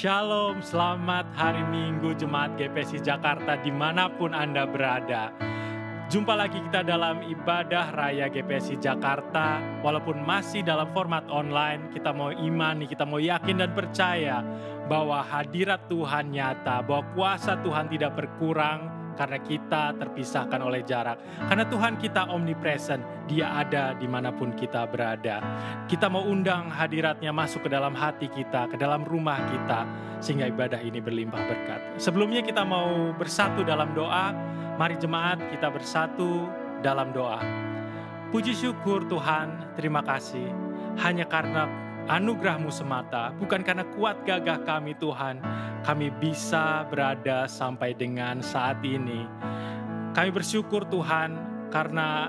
Shalom, selamat hari Minggu Jemaat GPSI Jakarta dimanapun Anda berada. Jumpa lagi kita dalam ibadah Raya GPSI Jakarta. Walaupun masih dalam format online, kita mau imani, kita mau yakin dan percaya bahwa hadirat Tuhan nyata, bahwa kuasa Tuhan tidak berkurang karena kita terpisahkan oleh jarak. Karena Tuhan kita omnipresent, Dia ada dimanapun kita berada. Kita mau undang hadiratnya masuk ke dalam hati kita, ke dalam rumah kita, sehingga ibadah ini berlimpah berkat. Sebelumnya kita mau bersatu dalam doa. Mari jemaat kita bersatu dalam doa. Puji syukur Tuhan, terima kasih. Hanya karena anugerah-Mu semata, bukan karena kuat gagah kami Tuhan, kami bisa berada sampai dengan saat ini. Kami bersyukur Tuhan karena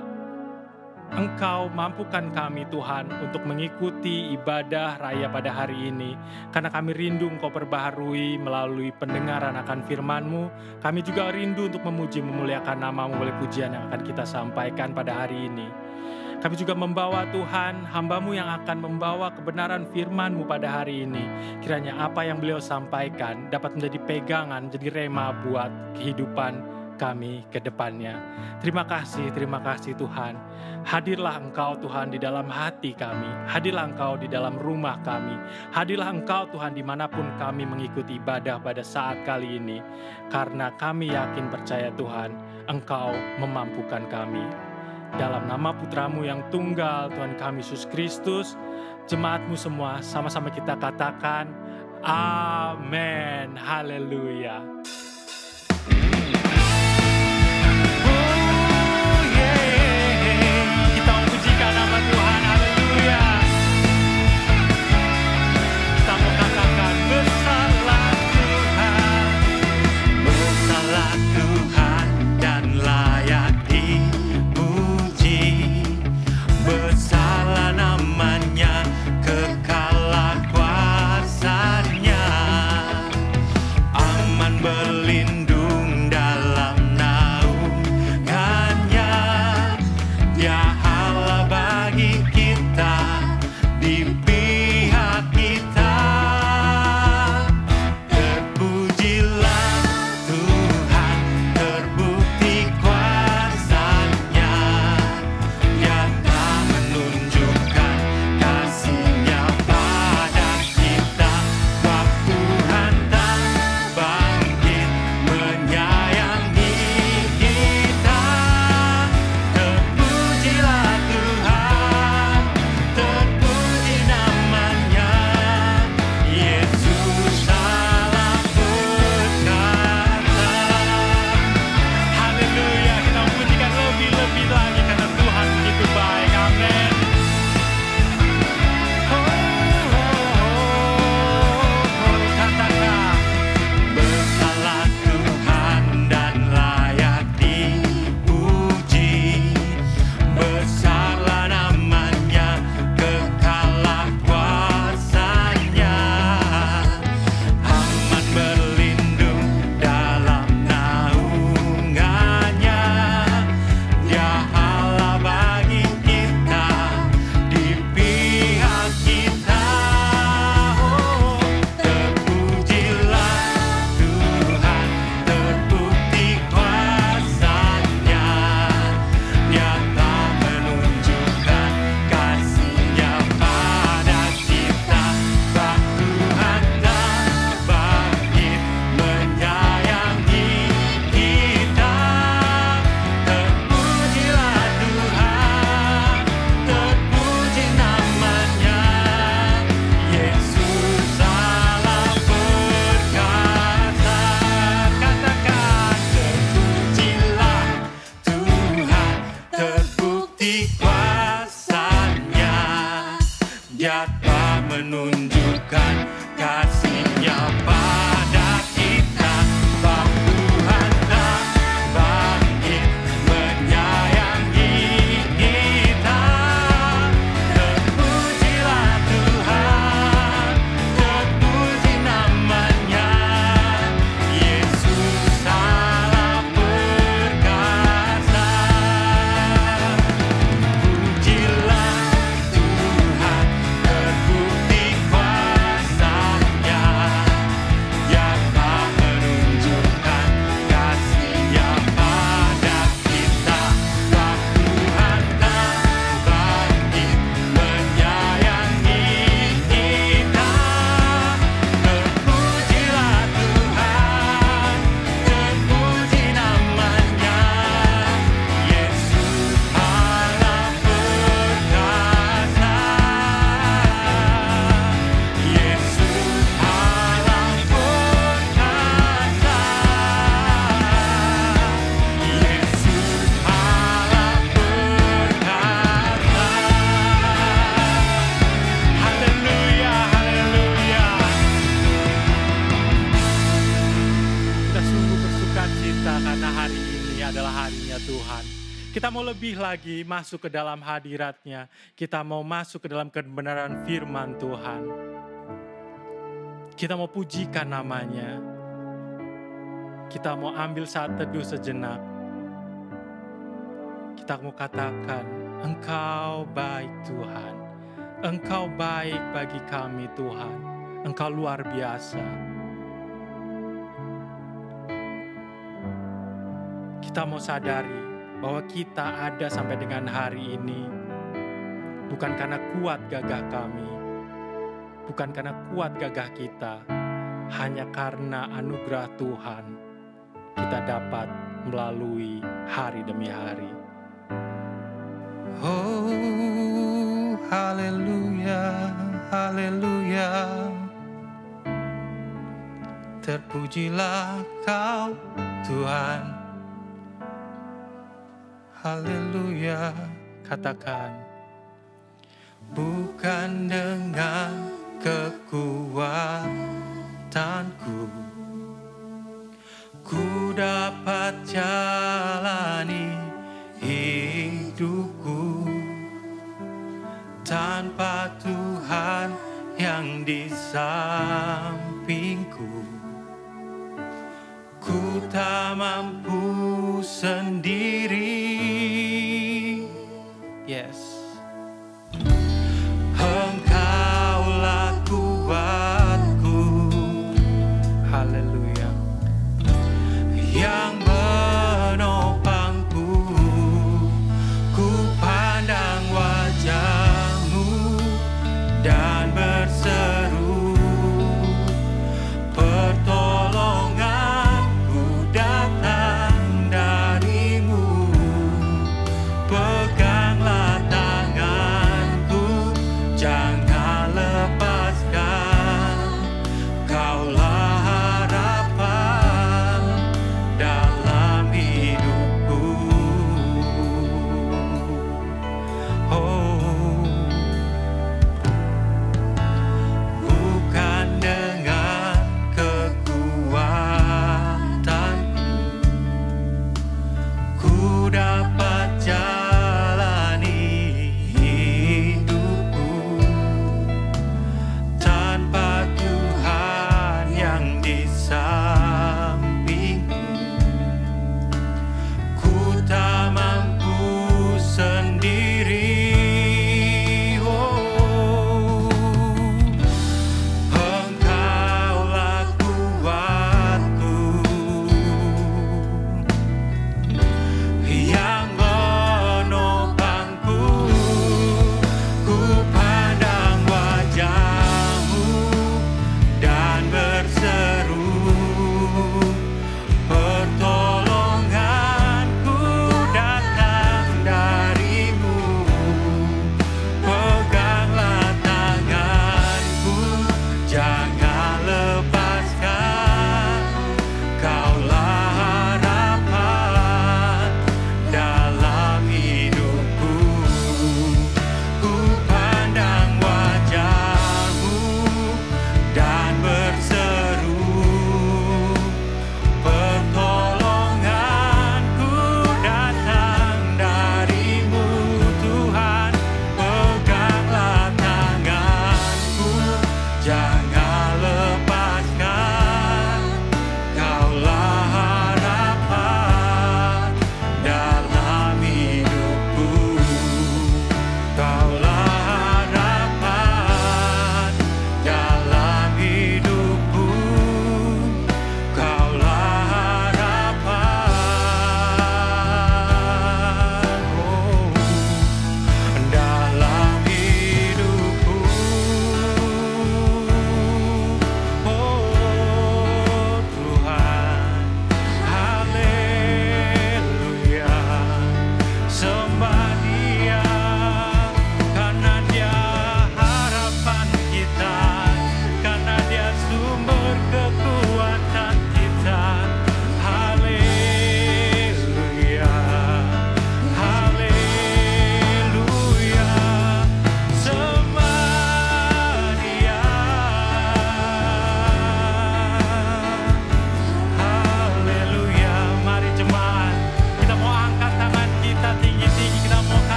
Engkau mampukan kami Tuhan untuk mengikuti ibadah raya pada hari ini. Karena kami rindu Engkau perbaharui melalui pendengaran akan firman-Mu. Kami juga rindu untuk memuji memuliakan nama-Mu oleh pujian yang akan kita sampaikan pada hari ini. Kami juga membawa Tuhan, hamba-Mu yang akan membawa kebenaran firman-Mu pada hari ini. Kiranya apa yang beliau sampaikan dapat menjadi pegangan, menjadi rema buat kehidupan kami ke depannya. Terima kasih Tuhan. Hadirlah Engkau Tuhan di dalam hati kami. Hadirlah Engkau di dalam rumah kami. Hadirlah Engkau Tuhan dimanapun kami mengikuti ibadah pada saat kali ini. Karena kami yakin percaya Tuhan, Engkau memampukan kami. Dalam nama Putra-Mu yang tunggal, Tuhan kami Yesus Kristus, jemaat-Mu semua sama-sama kita katakan, amin, haleluya. Kita memujikan nama Tuhan, haleluya. Kita mau katakan, besarlah Tuhan, besarlah Tuhan dan layak dipuji. Besarlah namanya, kekalah kuasanya, aman berlindung dalam naungannya. Dia Allah bagi kita, di pihak kita. Terpujilah Tuhan, terbukti kuasanya. Dia tak menunjukkan kasih-Nya pada kita. Sebab Tuhan tak bangkit menyayangi kita. Terpujilah Tuhan, terpuji namanya. Yesus salah berkata. Haleluya, kita memujikan lebih-lebih lagi karena Tuhan begitu baik. Amin. Katakan, besarlah Tuhan dan layak dipuji. Besarlah namanya, kekalah kuasanya, aman berlindung dalam naungannya. Dia Allah bagi kita, di pihak kita. Terpujilah Tuhan, terbukti kuasanya. Dia tak menunjukkan kasih-Nya pada kita. Sebab Tuhan tak bangkit menyayangi kita. Terpujilah Tuhan, terpuji namanya. Yesus salah berkata. Katakan, terpujilah Tuhan, terbukti kuasanya. Dia telah menunjukkan kasih-Nya pada kita. Sebab Tuhan tak bangkit menyayangi kita. Terpujilah Tuhan, terpuji namanya. Yesus salah berkata. Pujilah Tuhan, terbukti kuasanya. Kita mau lebih lagi masuk ke dalam hadirat-Nya. Kita mau masuk ke dalam kebenaran firman Tuhan. Kita mau pujikan nama-Nya. Kita mau ambil saat teduh sejenak. Kita mau katakan, Engkau baik Tuhan. Engkau baik bagi kami Tuhan. Engkau luar biasa. Kita mau sadari bahwa kita ada sampai dengan hari ini bukan karena kuat gagah kami, bukan karena kuat gagah kita, hanya karena anugerah Tuhan kita dapat melalui hari demi hari. Oh, haleluya, haleluya. Terpujilah Kau Tuhan. Haleluya, katakan. Bukan dengan kekuatanku ku dapat jalani hidupku tanpa Tuhan yang di sampingku. Ku tak mampu sendiri. Yes. Engkaulah kuatku. Haleluya. Yang menopangku. Ku pandang wajah-Mu dan berseru, pertolonganku datang dari-Mu. Peganglah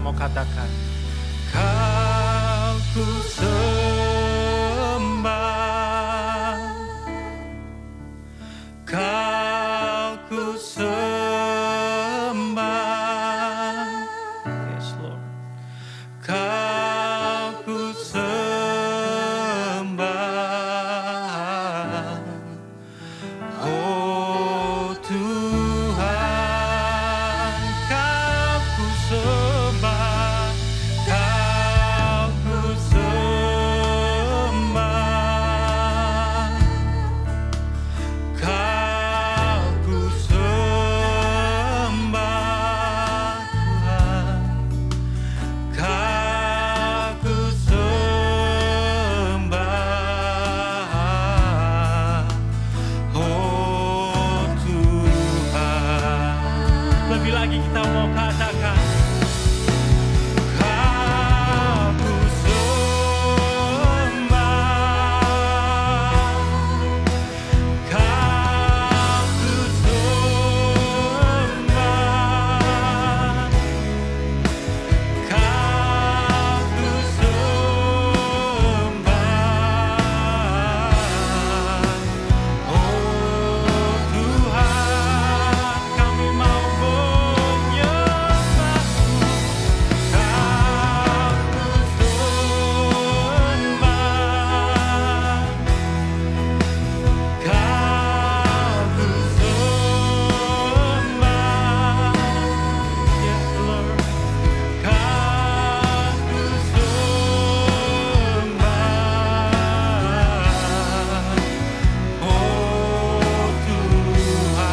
mau katakan, Kau ku sembah, Kau ku sembah, yes Lord, Kau ku sembah, oh Tuhan, Kau ku sembah, Kau ku sembah, Kau ku sembah, Tuhan, Kau ku sembah, oh Tuhan. Lebih lagi kita mau katakan, Kau ku sembah, Kau ku sembah, Kau ku sembah, oh Tuhan, kami mau menyembah-Mu. Kau ku sembah, Kau ku sembah, yes Lord, Kau ku sembah, oh Tuhan.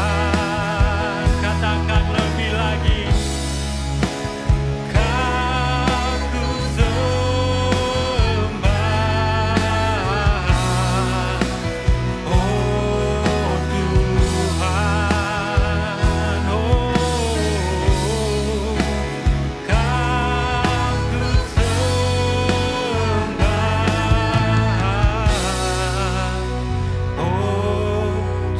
Katakan lebih lagi, Kau ku sembah, oh Tuhan, oh Kau ku sembah, oh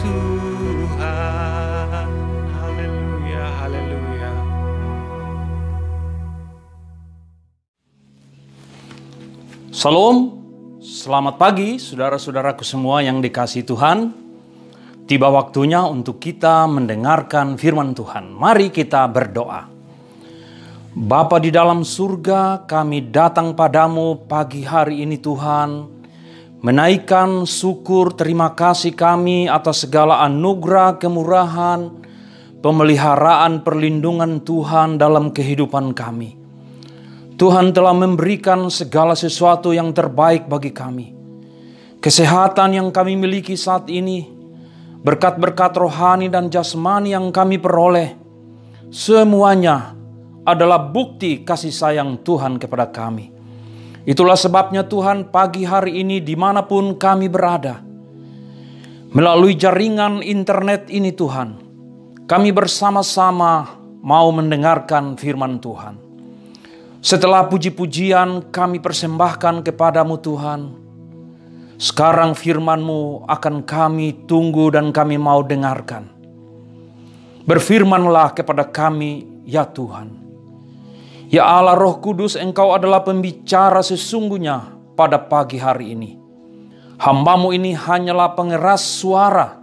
Tuhan. Haleluya, haleluya. Shalom, selamat pagi saudara-saudaraku semua yang dikasihi Tuhan. Tiba waktunya untuk kita mendengarkan firman Tuhan. Mari kita berdoa. Bapa di dalam surga, kami datang padamu pagi hari ini Tuhan, menaikkan syukur terima kasih kami atas segala anugerah, kemurahan, pemeliharaan, perlindungan Tuhan dalam kehidupan kami. Tuhan telah memberikan segala sesuatu yang terbaik bagi kami. Kesehatan yang kami miliki saat ini, berkat-berkat rohani dan jasmani yang kami peroleh, semuanya adalah bukti kasih sayang Tuhan kepada kami. Itulah sebabnya Tuhan pagi hari ini dimanapun kami berada, melalui jaringan internet ini Tuhan, kami bersama-sama mau mendengarkan firman Tuhan. Setelah puji-pujian kami persembahkan kepadamu Tuhan, sekarang firman-Mu akan kami tunggu dan kami mau dengarkan. Berfirmanlah kepada kami, ya Tuhan. Ya Allah Roh Kudus, Engkau adalah pembicara sesungguhnya pada pagi hari ini. Hamba-Mu ini hanyalah pengeras suara.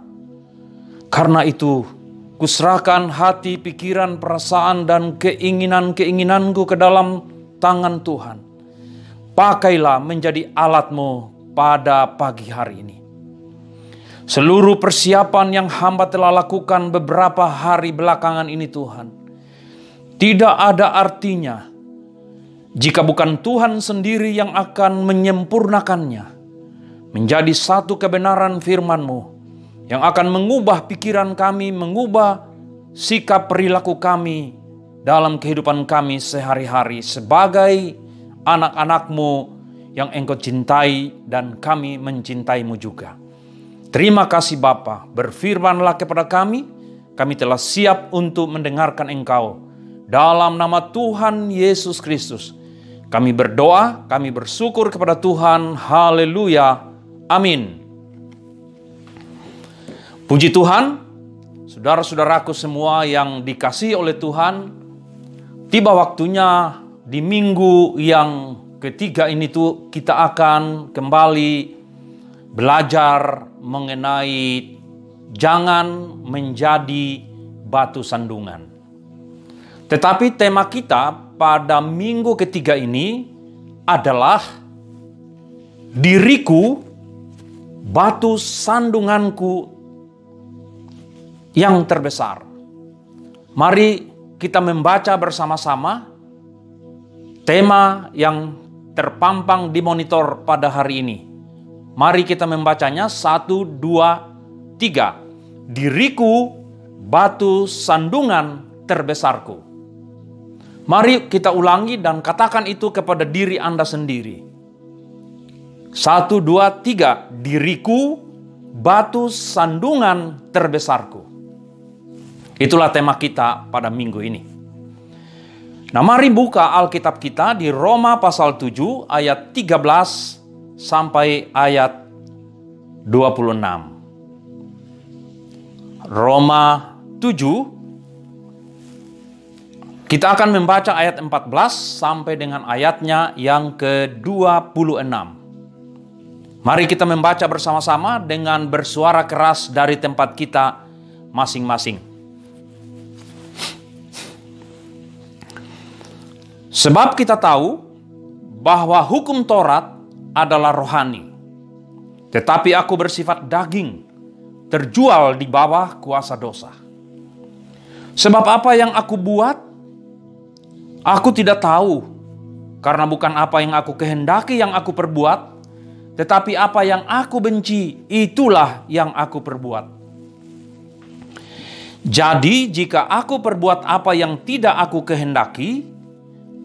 Karena itu, kuserahkan hati, pikiran, perasaan, dan keinginan-keinginanku ke dalam tangan Tuhan. Pakailah menjadi alat-Mu pada pagi hari ini. Seluruh persiapan yang hamba telah lakukan beberapa hari belakangan ini Tuhan, tidak ada artinya jika bukan Tuhan sendiri yang akan menyempurnakannya menjadi satu kebenaran firman-Mu yang akan mengubah pikiran kami, mengubah sikap perilaku kami dalam kehidupan kami sehari-hari sebagai anak-anak-Mu yang Engkau cintai dan kami mencintai-Mu juga. Terima kasih Bapa, berfirmanlah kepada kami telah siap untuk mendengarkan Engkau. Dalam nama Tuhan Yesus Kristus, kami berdoa, kami bersyukur kepada Tuhan. Haleluya, amin. Puji Tuhan, saudara-saudaraku semua yang dikasihi oleh Tuhan, tiba waktunya di minggu yang ketiga ini tuh kita akan kembali belajar mengenai jangan menjadi batu sandungan. Tetapi tema kita pada minggu ketiga ini adalah diriku, batu sandunganku yang terbesar. Mari kita membaca bersama-sama tema yang terpampang di monitor pada hari ini. Mari kita membacanya 1, 2, 3. Diriku, batu sandungan terbesarku. Mari kita ulangi dan katakan itu kepada diri Anda sendiri. 1, 2, 3. Diriku, batu sandungan terbesarku. Itulah tema kita pada minggu ini. Nah, mari buka Alkitab kita di Roma pasal 7 ayat 13 sampai ayat 26. Roma 7, kita akan membaca ayat 14 sampai dengan ayatnya yang ke-26. Mari kita membaca bersama-sama dengan bersuara keras dari tempat kita masing-masing. Sebab kita tahu bahwa hukum Taurat adalah rohani, tetapi aku bersifat daging, terjual di bawah kuasa dosa. Sebab apa yang aku buat, aku tidak tahu, karena bukan apa yang aku kehendaki yang aku perbuat, tetapi apa yang aku benci, itulah yang aku perbuat. Jadi jika aku perbuat apa yang tidak aku kehendaki,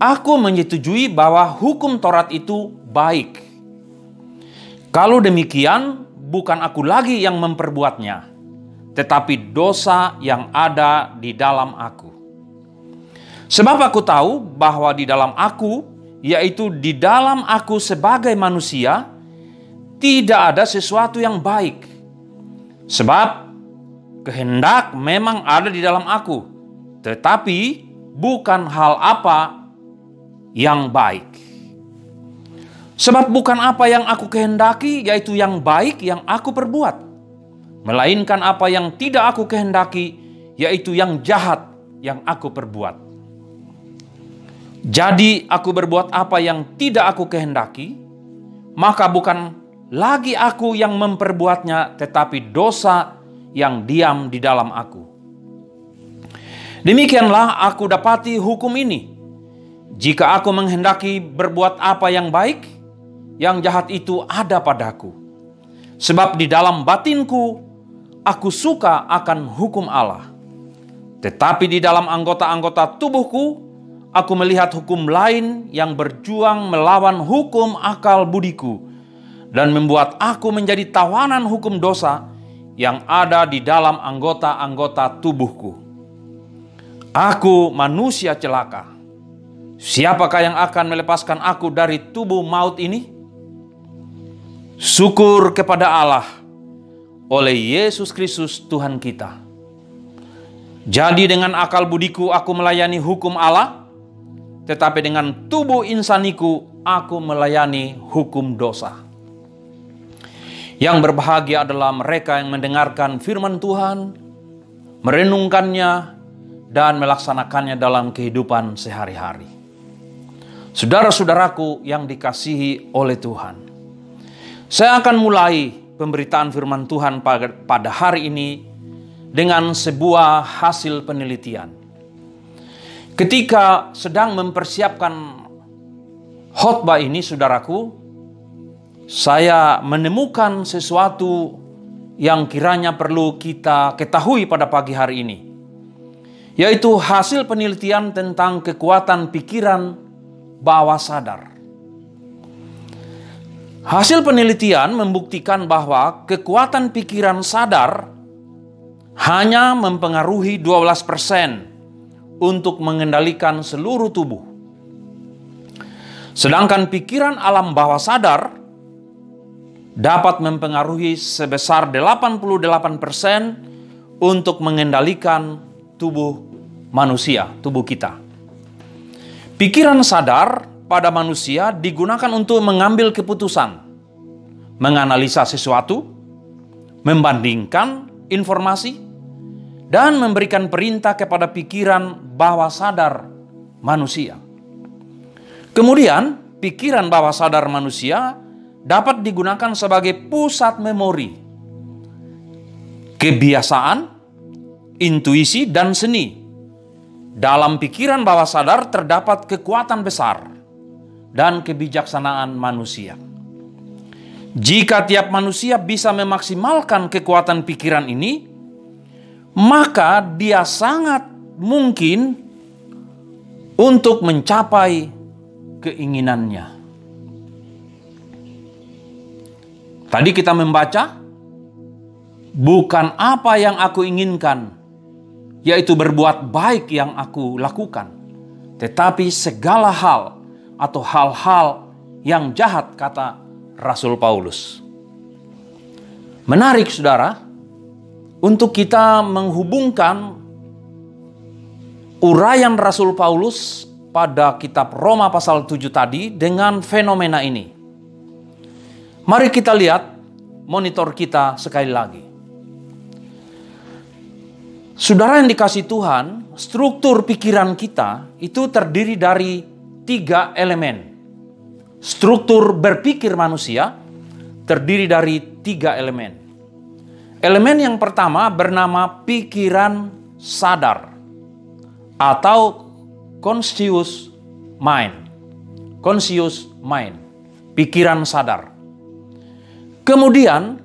aku menyetujui bahwa hukum Taurat itu baik. Kalau demikian, bukan aku lagi yang memperbuatnya, tetapi dosa yang ada di dalam aku. Sebab aku tahu bahwa di dalam aku, yaitu di dalam aku sebagai manusia, tidak ada sesuatu yang baik. Sebab kehendak memang ada di dalam aku, tetapi bukan hal apa yang baik. Sebab bukan apa yang aku kehendaki, yaitu yang baik yang aku perbuat, melainkan apa yang tidak aku kehendaki, yaitu yang jahat yang aku perbuat. Jadi aku berbuat apa yang tidak aku kehendaki, maka bukan lagi aku yang memperbuatnya, tetapi dosa yang diam di dalam aku. Demikianlah aku dapati hukum ini. Jika aku menghendaki berbuat apa yang baik, yang jahat itu ada padaku. Sebab di dalam batinku, aku suka akan hukum Allah. Tetapi di dalam anggota-anggota tubuhku, aku melihat hukum lain yang berjuang melawan hukum akal budiku dan membuat aku menjadi tawanan hukum dosa yang ada di dalam anggota-anggota tubuhku. Aku manusia celaka. Siapakah yang akan melepaskan aku dari tubuh maut ini? Syukur kepada Allah oleh Yesus Kristus Tuhan kita. Jadi dengan akal budiku aku melayani hukum Allah, tetapi dengan tubuh insaniku aku melayani hukum dosa. Yang berbahagia adalah mereka yang mendengarkan firman Tuhan, merenungkannya, dan melaksanakannya dalam kehidupan sehari-hari. Saudara-saudaraku yang dikasihi oleh Tuhan, saya akan mulai pemberitaan firman Tuhan pada hari ini dengan sebuah hasil penelitian. Ketika sedang mempersiapkan khotbah ini, saudaraku, saya menemukan sesuatu yang kiranya perlu kita ketahui pada pagi hari ini, yaitu hasil penelitian tentang kekuatan pikiran bawah sadar. Hasil penelitian membuktikan bahwa kekuatan pikiran sadar hanya mempengaruhi 12% untuk mengendalikan seluruh tubuh. Sedangkan pikiran alam bawah sadar dapat mempengaruhi sebesar 88% untuk mengendalikan tubuh manusia, tubuh kita. Pikiran sadar pada manusia digunakan untuk mengambil keputusan, menganalisa sesuatu, membandingkan informasi, dan memberikan perintah kepada pikiran bawah sadar manusia. Kemudian, pikiran bawah sadar manusia dapat digunakan sebagai pusat memori, kebiasaan, intuisi, dan seni. Dalam pikiran bawah sadar terdapat kekuatan besar dan kebijaksanaan manusia. Jika tiap manusia bisa memaksimalkan kekuatan pikiran ini, maka dia sangat mungkin untuk mencapai keinginannya. Tadi kita membaca, bukan apa yang aku inginkan, yaitu berbuat baik yang aku lakukan, tetapi segala hal atau hal-hal yang jahat, kata Rasul Paulus. Menarik, saudara, untuk kita menghubungkan uraian Rasul Paulus pada kitab Roma pasal 7 tadi dengan fenomena ini. Mari kita lihat monitor kita sekali lagi. Saudara yang dikasihi Tuhan, struktur pikiran kita itu terdiri dari 3 elemen. Struktur berpikir manusia terdiri dari 3 elemen. Elemen yang pertama bernama pikiran sadar atau conscious mind. Conscious mind, pikiran sadar. Kemudian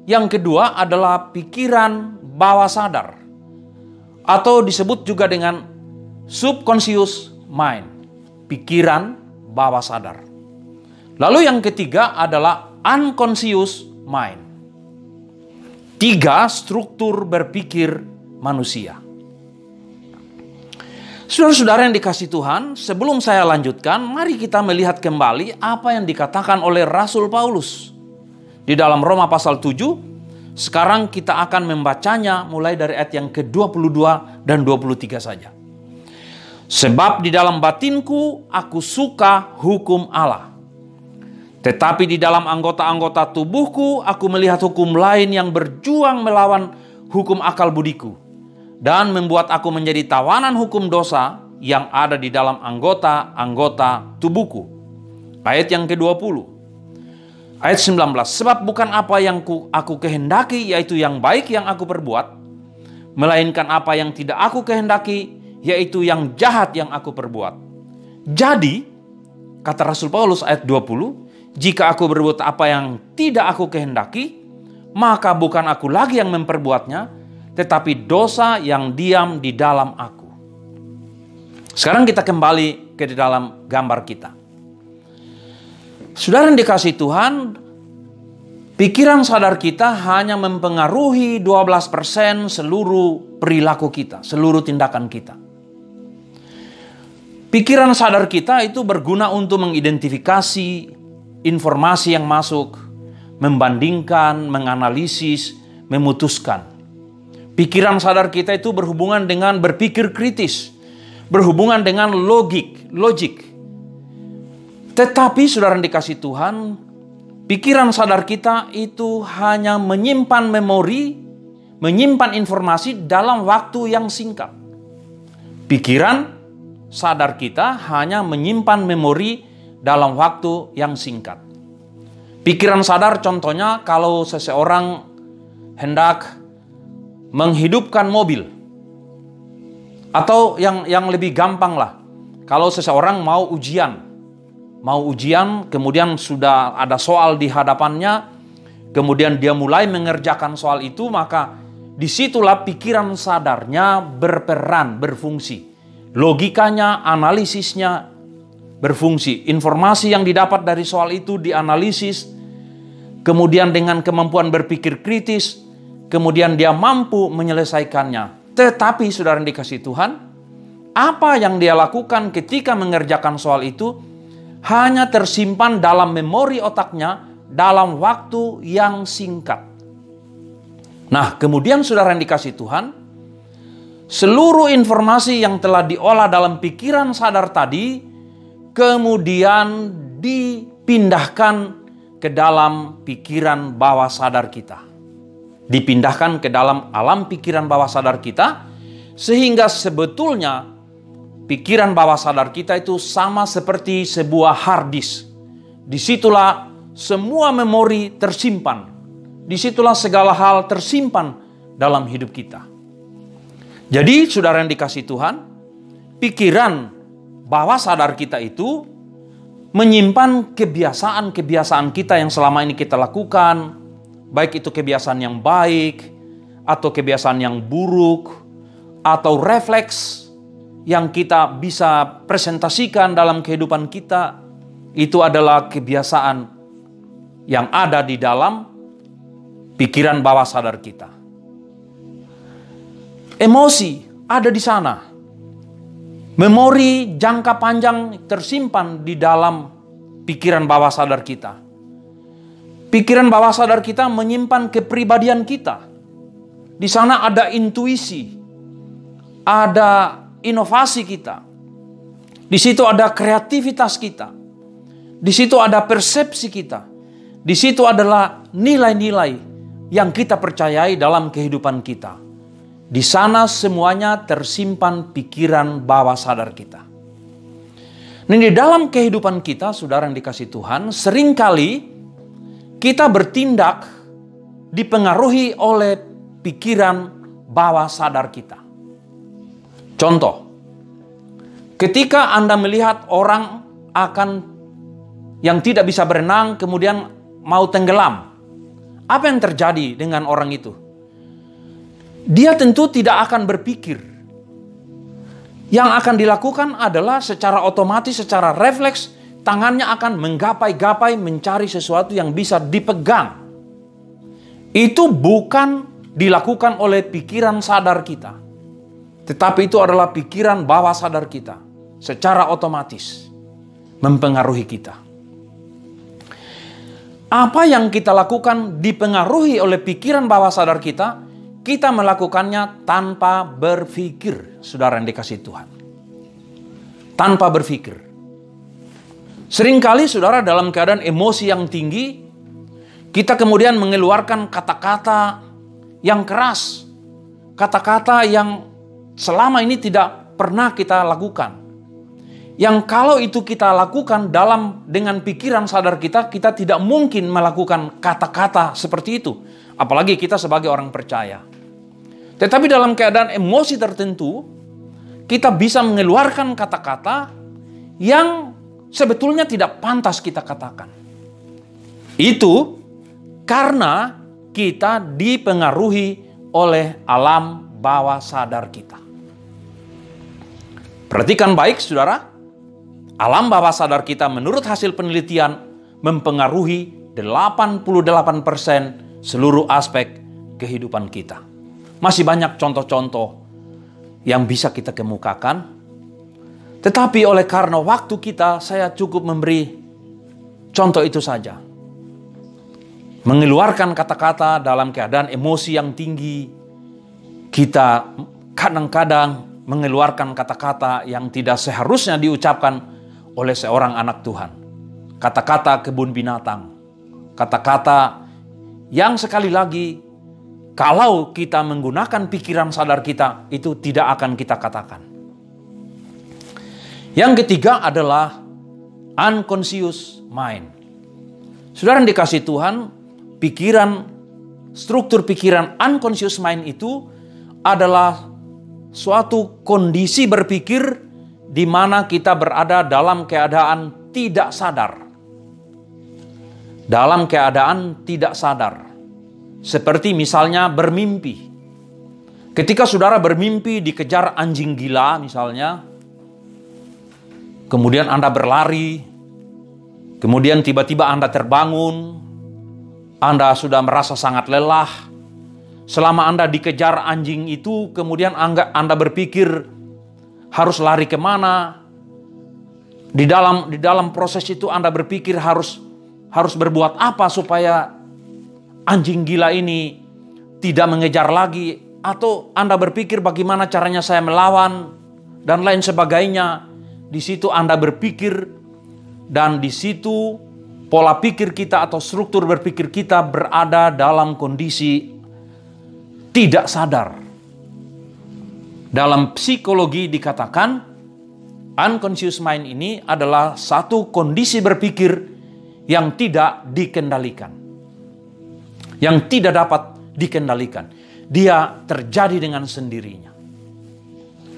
yang kedua adalah pikiran bawah sadar, atau disebut juga dengan subconscious mind, pikiran bawah sadar. Lalu yang ketiga adalah unconscious mind. 3 struktur berpikir manusia. Saudara-saudara yang dikasihi Tuhan, sebelum saya lanjutkan, mari kita melihat kembali apa yang dikatakan oleh Rasul Paulus di dalam Roma pasal 7. Sekarang kita akan membacanya mulai dari ayat yang ke-22 dan 23 saja. Sebab di dalam batinku aku suka hukum Allah. Tetapi di dalam anggota-anggota tubuhku aku melihat hukum lain yang berjuang melawan hukum akal budiku. Dan membuat aku menjadi tawanan hukum dosa yang ada di dalam anggota-anggota tubuhku. Ayat yang ke-20. Ayat 19, sebab bukan apa yang aku kehendaki, yaitu yang baik yang aku perbuat, melainkan apa yang tidak aku kehendaki, yaitu yang jahat yang aku perbuat. Jadi, kata Rasul Paulus ayat 20, jika aku berbuat apa yang tidak aku kehendaki, maka bukan aku lagi yang memperbuatnya, tetapi dosa yang diam di dalam aku. Sekarang kita kembali ke dalam gambar kita. Saudara yang dikasihi Tuhan, pikiran sadar kita hanya mempengaruhi 12% seluruh perilaku kita, seluruh tindakan kita. Pikiran sadar kita itu berguna untuk mengidentifikasi informasi yang masuk, membandingkan, menganalisis, memutuskan. Pikiran sadar kita itu berhubungan dengan berpikir kritis, berhubungan dengan logik. Tetapi saudara yang dikasihi Tuhan, pikiran sadar kita itu hanya menyimpan memori, menyimpan informasi dalam waktu yang singkat. Pikiran sadar kita hanya menyimpan memori dalam waktu yang singkat. Pikiran sadar contohnya kalau seseorang hendak menghidupkan mobil. Atau yang lebih gampang lah, kalau seseorang mau ujian, kemudian sudah ada soal di hadapannya, kemudian dia mulai mengerjakan soal itu, maka disitulah pikiran sadarnya berperan, berfungsi. Logikanya, analisisnya berfungsi. Informasi yang didapat dari soal itu dianalisis, kemudian dengan kemampuan berpikir kritis, kemudian dia mampu menyelesaikannya. Tetapi saudara yang dikasihi Tuhan, apa yang dia lakukan ketika mengerjakan soal itu hanya tersimpan dalam memori otaknya dalam waktu yang singkat. Nah, kemudian saudara yang dikasihi Tuhan, seluruh informasi yang telah diolah dalam pikiran sadar tadi kemudian dipindahkan ke dalam pikiran bawah sadar kita. Dipindahkan ke dalam alam pikiran bawah sadar kita, sehingga sebetulnya pikiran bawah sadar kita itu sama seperti sebuah hard disk. Disitulah semua memori tersimpan. Disitulah segala hal tersimpan dalam hidup kita. Jadi saudara yang dikasihi Tuhan, pikiran bawah sadar kita itu menyimpan kebiasaan-kebiasaan kita yang selama ini kita lakukan, baik itu kebiasaan yang baik atau kebiasaan yang buruk atau refleks yang kita bisa presentasikan dalam kehidupan kita. Itu adalah kebiasaan yang ada di dalam pikiran bawah sadar kita. Emosi ada di sana. Memori jangka panjang tersimpan di dalam pikiran bawah sadar kita. Pikiran bawah sadar kita menyimpan kepribadian kita. Di sana ada intuisi, ada inovasi kita. Di situ ada kreativitas kita. Di situ ada persepsi kita. Di situ adalah nilai-nilai yang kita percayai dalam kehidupan kita. Di sana semuanya tersimpan pikiran bawah sadar kita. Nah, di dalam kehidupan kita, saudara yang dikasihi Tuhan, seringkali kita bertindak dipengaruhi oleh pikiran bawah sadar kita. Contoh, ketika Anda melihat orang yang tidak bisa berenang kemudian mau tenggelam, apa yang terjadi dengan orang itu? Dia tentu tidak akan berpikir. Yang akan dilakukan adalah secara otomatis, secara refleks, tangannya akan menggapai-gapai mencari sesuatu yang bisa dipegang. Itu bukan dilakukan oleh pikiran sadar kita, tetapi itu adalah pikiran bawah sadar kita. Secara otomatis mempengaruhi kita. Apa yang kita lakukan dipengaruhi oleh pikiran bawah sadar kita. Kita melakukannya tanpa berpikir, saudara yang dikasihi Tuhan. Tanpa berpikir. Seringkali saudara dalam keadaan emosi yang tinggi, kita kemudian mengeluarkan kata-kata yang keras. Kata-kata yang selama ini tidak pernah kita lakukan. Yang kalau itu kita lakukan dengan pikiran sadar kita, kita tidak mungkin melakukan kata-kata seperti itu. Apalagi kita sebagai orang percaya. Tetapi dalam keadaan emosi tertentu, kita bisa mengeluarkan kata-kata yang sebetulnya tidak pantas kita katakan. Itu karena kita dipengaruhi oleh alam bawah sadar kita. Perhatikan baik, saudara. Alam bawah sadar kita menurut hasil penelitian mempengaruhi 88% seluruh aspek kehidupan kita. Masih banyak contoh-contoh yang bisa kita kemukakan. Tetapi oleh karena waktu kita, saya cukup memberi contoh itu saja. Mengeluarkan kata-kata dalam keadaan emosi yang tinggi. Kita kadang-kadang mengeluarkan kata-kata yang tidak seharusnya diucapkan oleh seorang anak Tuhan. Kata-kata kebun binatang. Kata-kata yang sekali lagi, kalau kita menggunakan pikiran sadar kita, itu tidak akan kita katakan. Yang ketiga adalah unconscious mind. Saudara yang dikasihi Tuhan, struktur pikiran unconscious mind itu adalah suatu kondisi berpikir di mana kita berada dalam keadaan tidak sadar. Dalam keadaan tidak sadar. Seperti misalnya bermimpi. Ketika saudara bermimpi dikejar anjing gila misalnya, kemudian Anda berlari, kemudian tiba-tiba Anda terbangun, Anda sudah merasa sangat lelah. Selama Anda dikejar anjing itu, kemudian Anda berpikir harus lari kemana. Di dalam proses itu Anda berpikir harus berbuat apa supaya anjing gila ini tidak mengejar lagi atau Anda berpikir bagaimana caranya saya melawan dan lain sebagainya. Di situ Anda berpikir dan di situ pola pikir kita atau struktur berpikir kita berada dalam kondisi tidak sadar. Dalam psikologi dikatakan unconscious mind ini adalah satu kondisi berpikir yang tidak dikendalikan. Yang tidak dapat dikendalikan. Dia terjadi dengan sendirinya.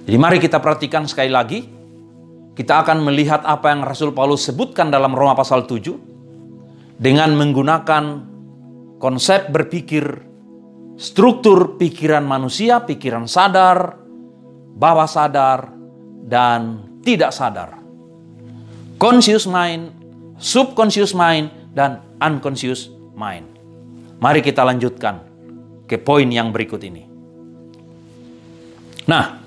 Jadi mari kita perhatikan sekali lagi. Kita akan melihat apa yang Rasul Paulus sebutkan dalam Roma pasal 7. Dengan menggunakan konsep berpikir, struktur pikiran manusia, pikiran sadar, bawah sadar, dan tidak sadar. Conscious mind, subconscious mind, dan unconscious mind. Mari kita lanjutkan ke poin yang berikut ini. Nah,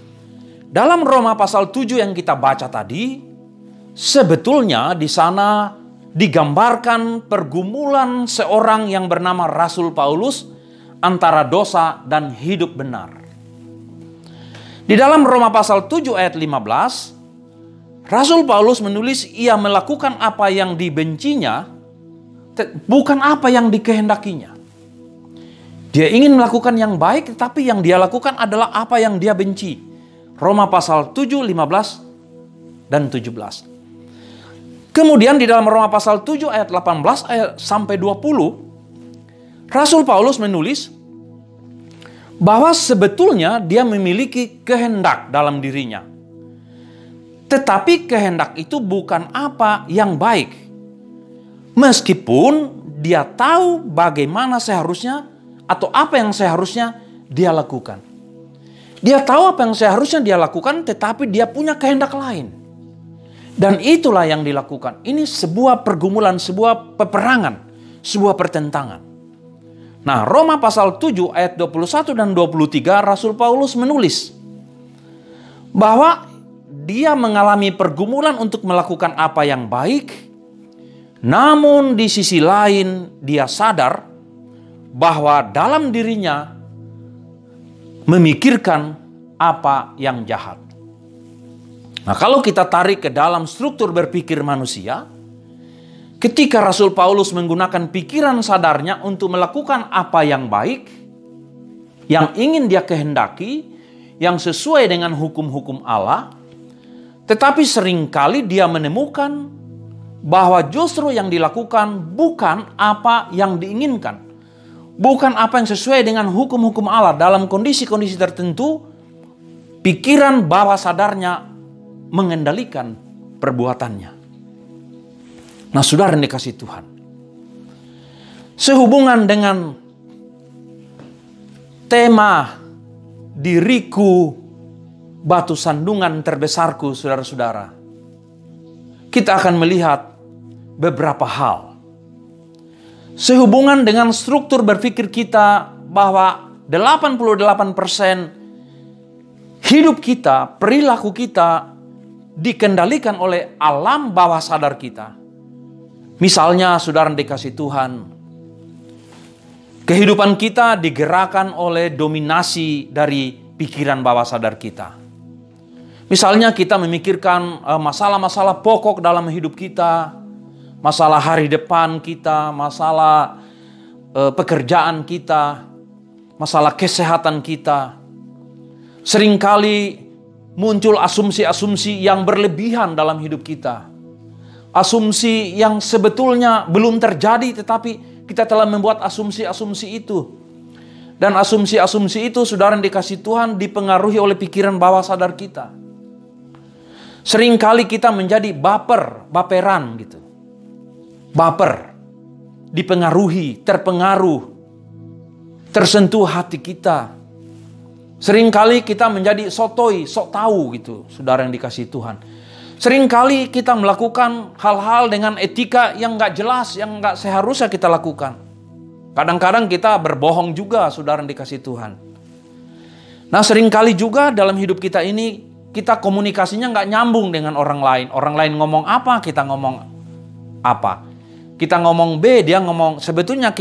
dalam Roma pasal 7 yang kita baca tadi, sebetulnya di sana digambarkan pergumulan seorang yang bernama Rasul Paulus antara dosa dan hidup benar. Di dalam Roma pasal 7 ayat 15, Rasul Paulus menulis ia melakukan apa yang dibencinya, bukan apa yang dikehendakinya. Dia ingin melakukan yang baik, tetapi yang dia lakukan adalah apa yang dia benci. Roma pasal 7, 15, dan 17. Kemudian di dalam Roma pasal 7 ayat 18 ayat sampai 20, Rasul Paulus menulis bahwa sebetulnya dia memiliki kehendak dalam dirinya. Tetapi kehendak itu bukan apa yang baik. Meskipun dia tahu bagaimana seharusnya atau apa yang seharusnya dia lakukan. Dia tahu apa yang seharusnya dia lakukan, tetapi dia punya kehendak lain. Dan itulah yang dilakukan. Ini sebuah pergumulan, sebuah peperangan, sebuah pertentangan. Nah, Roma pasal 7 ayat 21 dan 23, Rasul Paulus menulis bahwa dia mengalami pergumulan untuk melakukan apa yang baik, namun di sisi lain dia sadar bahwa dalam dirinya memikirkan apa yang jahat. Nah, kalau kita tarik ke dalam struktur berpikir manusia, ketika Rasul Paulus menggunakan pikiran sadarnya untuk melakukan apa yang baik, yang ingin dia kehendaki, yang sesuai dengan hukum-hukum Allah, tetapi seringkali dia menemukan bahwa justru yang dilakukan bukan apa yang diinginkan. Bukan apa yang sesuai dengan hukum-hukum Allah. Dalam kondisi-kondisi tertentu, pikiran bawah sadarnya mengendalikan perbuatannya. Nah, saudara yang dikasihi Tuhan, sehubungan dengan tema diriku batu sandungan terbesarku, saudara-saudara, kita akan melihat beberapa hal. Sehubungan dengan struktur berpikir kita bahwa 88% hidup kita, perilaku kita dikendalikan oleh alam bawah sadar kita. Misalnya, saudara yang dikasihi Tuhan, kehidupan kita digerakkan oleh dominasi dari pikiran bawah sadar kita. Misalnya kita memikirkan masalah-masalah pokok dalam hidup kita, masalah hari depan kita, masalah pekerjaan kita, masalah kesehatan kita. Seringkali muncul asumsi-asumsi yang berlebihan dalam hidup kita. Asumsi yang sebetulnya belum terjadi, tetapi kita telah membuat asumsi-asumsi itu. Dan asumsi-asumsi itu, saudara yang dikasihi Tuhan, dipengaruhi oleh pikiran bawah sadar kita. Seringkali kita menjadi baperan gitu. Baper, dipengaruhi, terpengaruh, tersentuh hati kita. Seringkali kita menjadi sotoy, sok tahu gitu, saudara yang dikasihi Tuhan. Seringkali kita melakukan hal-hal dengan etika yang gak jelas, yang gak seharusnya kita lakukan. Kadang-kadang kita berbohong juga, saudara yang dikasihi Tuhan. Nah, seringkali juga dalam hidup kita ini, kita komunikasinya gak nyambung dengan orang lain. Orang lain ngomong apa, kita ngomong apa. Kita ngomong B, dia ngomong, sebetulnya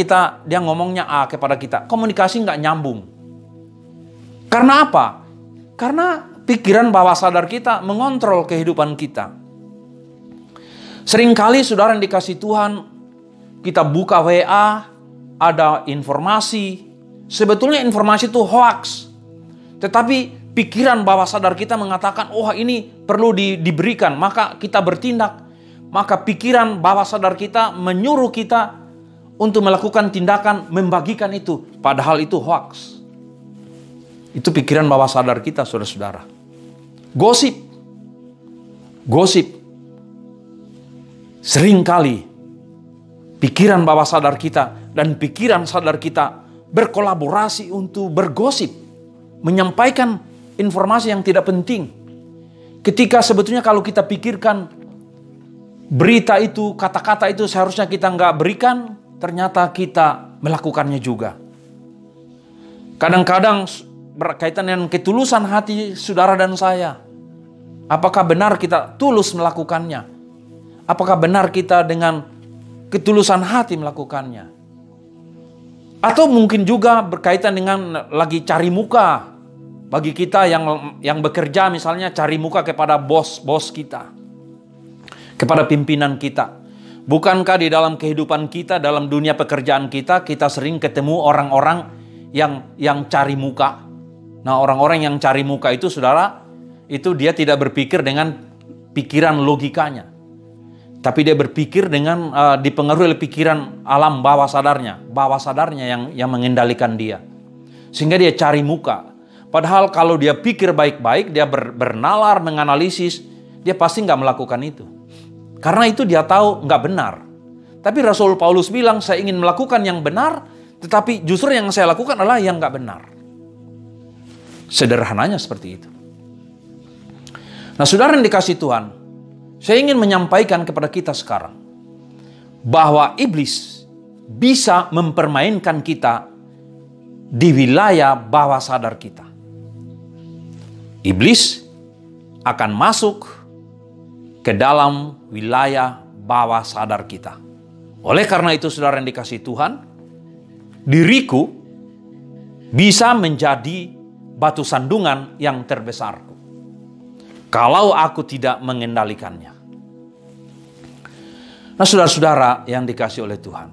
dia ngomongnya A kepada kita. Komunikasi nggak nyambung. Karena apa? Karena pikiran bawah sadar kita mengontrol kehidupan kita. Seringkali saudara yang dikasih Tuhan, kita buka WA, ada informasi. Sebetulnya informasi itu hoax. Tetapi pikiran bawah sadar kita mengatakan, oh ini perlu diberikan, maka kita bertindak. Maka pikiran bawah sadar kita menyuruh kita untuk melakukan tindakan membagikan itu. Padahal itu hoax. Itu pikiran bawah sadar kita, saudara-saudara. Gosip. Seringkali pikiran bawah sadar kita dan pikiran sadar kita berkolaborasi untuk bergosip. Menyampaikan informasi yang tidak penting. Ketika sebetulnya kalau kita pikirkan berita itu, kata-kata itu seharusnya kita nggak berikan, ternyata kita melakukannya juga. Kadang-kadang berkaitan dengan ketulusan hati saudara dan saya. Apakah benar kita tulus melakukannya? Apakah benar kita dengan ketulusan hati melakukannya? Atau mungkin juga berkaitan dengan lagi cari muka. Bagi kita yang bekerja misalnya cari muka kepada bos kita. Kepada pimpinan kita. Bukankah di dalam kehidupan kita, dalam dunia pekerjaan kita sering ketemu orang-orang yang cari muka. Nah, orang-orang yang cari muka itu, saudara, itu dia tidak berpikir dengan pikiran logikanya. Tapi dia berpikir dengan dipengaruhi oleh pikiran alam bawah sadarnya. Bawah sadarnya yang mengendalikan dia. Sehingga dia cari muka. Padahal kalau dia pikir baik-baik, dia bernalar, menganalisis, dia pasti nggak melakukan itu. Karena itu dia tahu nggak benar. Tapi Rasul Paulus bilang, saya ingin melakukan yang benar, tetapi justru yang saya lakukan adalah yang nggak benar. Sederhananya seperti itu. Nah, saudara yang dikasih Tuhan, saya ingin menyampaikan kepada kita sekarang bahwa iblis bisa mempermainkan kita di wilayah bawah sadar kita. Iblis akan masuk ke dalam wilayah bawah sadar kita. Oleh karena itu, saudara yang dikasih Tuhan, diriku bisa menjadi batu sandungan yang terbesarku kalau aku tidak mengendalikannya. Nah, saudara-saudara yang dikasih oleh Tuhan,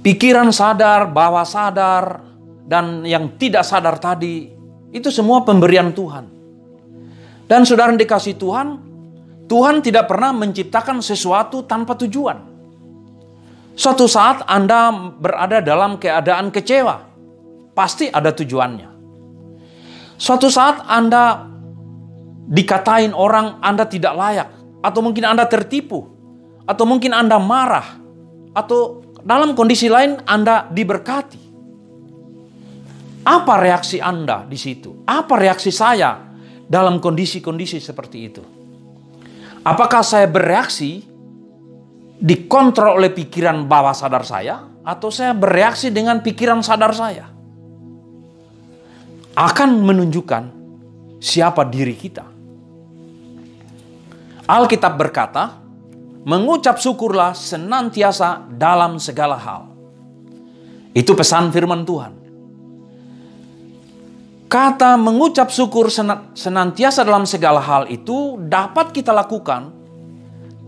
pikiran sadar, bawah sadar, dan yang tidak sadar tadi, itu semua pemberian Tuhan. Dan saudara yang dikasih Tuhan, Tuhan tidak pernah menciptakan sesuatu tanpa tujuan. Suatu saat Anda berada dalam keadaan kecewa, pasti ada tujuannya. Suatu saat Anda dikatain orang Anda tidak layak, atau mungkin Anda tertipu, atau mungkin Anda marah, atau dalam kondisi lain Anda diberkati. Apa reaksi Anda di situ? Apa reaksi saya dalam kondisi-kondisi seperti itu? Apakah saya bereaksi dikontrol oleh pikiran bawah sadar saya, atau saya bereaksi dengan pikiran sadar saya? Akan menunjukkan siapa diri kita. Alkitab berkata, mengucap syukurlah senantiasa dalam segala hal. Itu pesan firman Tuhan. Kata mengucap syukur senantiasa dalam segala hal itu dapat kita lakukan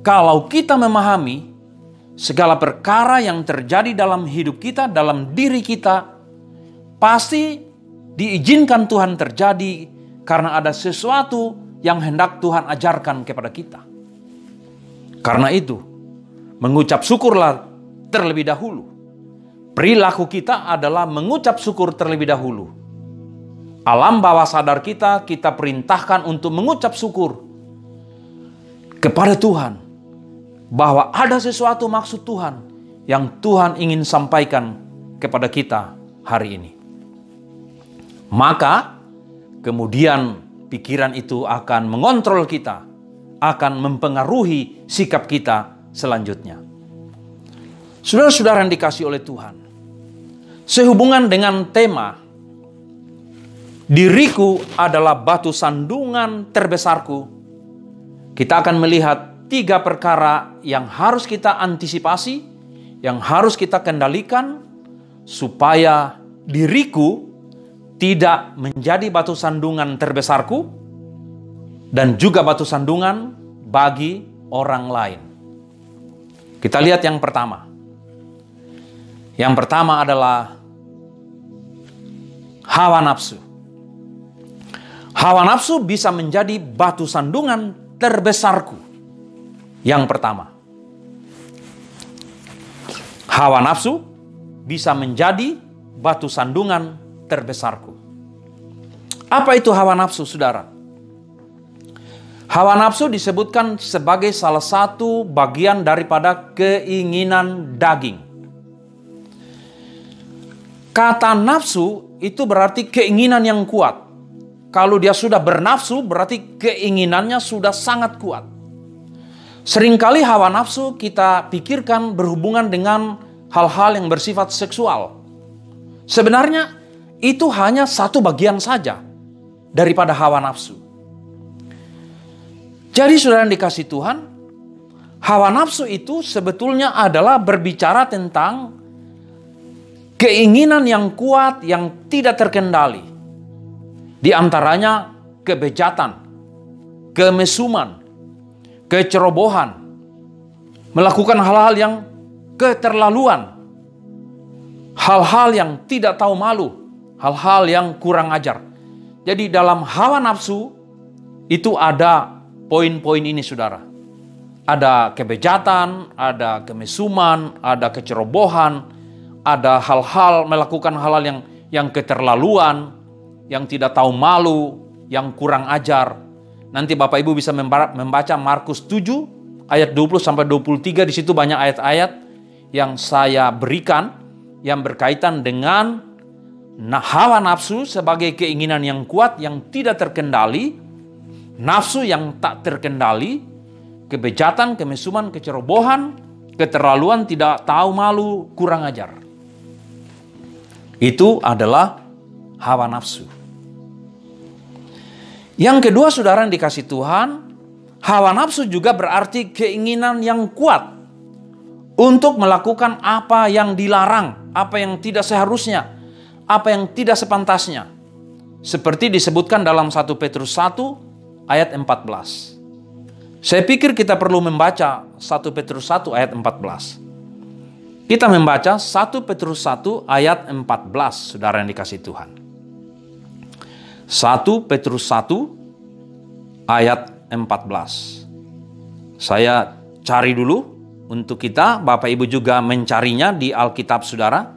kalau kita memahami segala perkara yang terjadi dalam hidup kita, dalam diri kita, pasti diizinkan Tuhan terjadi karena ada sesuatu yang hendak Tuhan ajarkan kepada kita. Karena itu, mengucap syukurlah terlebih dahulu. Perilaku kita adalah mengucap syukur terlebih dahulu. Alam bawah sadar kita perintahkan untuk mengucap syukur kepada Tuhan. Bahwa ada sesuatu maksud Tuhan yang Tuhan ingin sampaikan kepada kita hari ini. Maka kemudian pikiran itu akan mengontrol kita, akan mempengaruhi sikap kita selanjutnya. Saudara-saudara yang dikasih oleh Tuhan, sehubungan dengan tema diriku adalah batu sandungan terbesarku, kita akan melihat 3 perkara yang harus kita antisipasi, yang harus kita kendalikan supaya diriku tidak menjadi batu sandungan terbesarku dan juga batu sandungan bagi orang lain. Kita lihat yang pertama. Yang pertama adalah hawa nafsu. Hawa nafsu bisa menjadi batu sandungan terbesarku. Yang pertama. Hawa nafsu bisa menjadi batu sandungan terbesarku. Apa itu hawa nafsu, saudara? Hawa nafsu disebutkan sebagai salah satu bagian daripada keinginan daging. Kata nafsu itu berarti keinginan yang kuat. Kalau dia sudah bernafsu, berarti keinginannya sudah sangat kuat. Seringkali hawa nafsu kita pikirkan berhubungan dengan hal-hal yang bersifat seksual. Sebenarnya itu hanya satu bagian saja daripada hawa nafsu. Jadi saudara yang dikasih Tuhan, hawa nafsu itu sebetulnya adalah berbicara tentang keinginan yang kuat yang tidak terkendali. Di antaranya kebejatan, kemesuman, kecerobohan, melakukan hal-hal yang keterlaluan, hal-hal yang tidak tahu malu, hal-hal yang kurang ajar. Jadi dalam hawa nafsu itu ada poin-poin ini, saudara. Ada kebejatan, ada kemesuman, ada kecerobohan, ada hal-hal, melakukan hal-hal yang keterlaluan, yang tidak tahu malu, yang kurang ajar. Nanti Bapak Ibu bisa membaca Markus 7 ayat 20 sampai 23. Di situ banyak ayat-ayat yang saya berikan yang berkaitan dengan hawa nafsu sebagai keinginan yang kuat yang tidak terkendali, nafsu yang tak terkendali, kebejatan, kemesuman, kecerobohan, keterlaluan, tidak tahu malu, kurang ajar. Itu adalah hawa nafsu. Yang kedua, saudara yang dikasih Tuhan, hawa nafsu juga berarti keinginan yang kuat untuk melakukan apa yang dilarang, apa yang tidak seharusnya, apa yang tidak sepantasnya. Seperti disebutkan dalam 1 Petrus 1 ayat 14. Saya pikir kita perlu membaca 1 Petrus 1 ayat 14. Kita membaca 1 Petrus 1 ayat 14, saudara yang dikasih Tuhan. 1 Petrus 1 ayat 14. Saya cari dulu untuk kita, Bapak Ibu juga mencarinya di Alkitab saudara.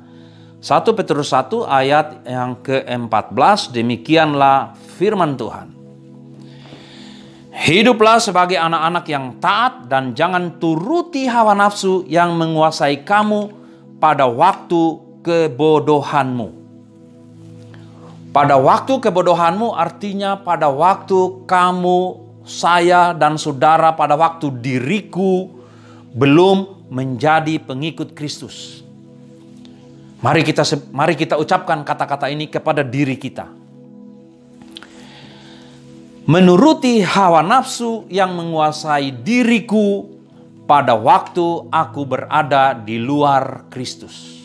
1 Petrus 1 ayat yang ke-14, demikianlah firman Tuhan. Hiduplah sebagai anak-anak yang taat dan jangan turuti hawa nafsu yang menguasai kamu pada waktu kebodohanmu. Pada waktu kebodohanmu artinya pada waktu kamu, saya dan saudara, pada waktu diriku belum menjadi pengikut Kristus. Mari kita ucapkan kata-kata ini kepada diri kita. Menuruti hawa nafsu yang menguasai diriku pada waktu aku berada di luar Kristus.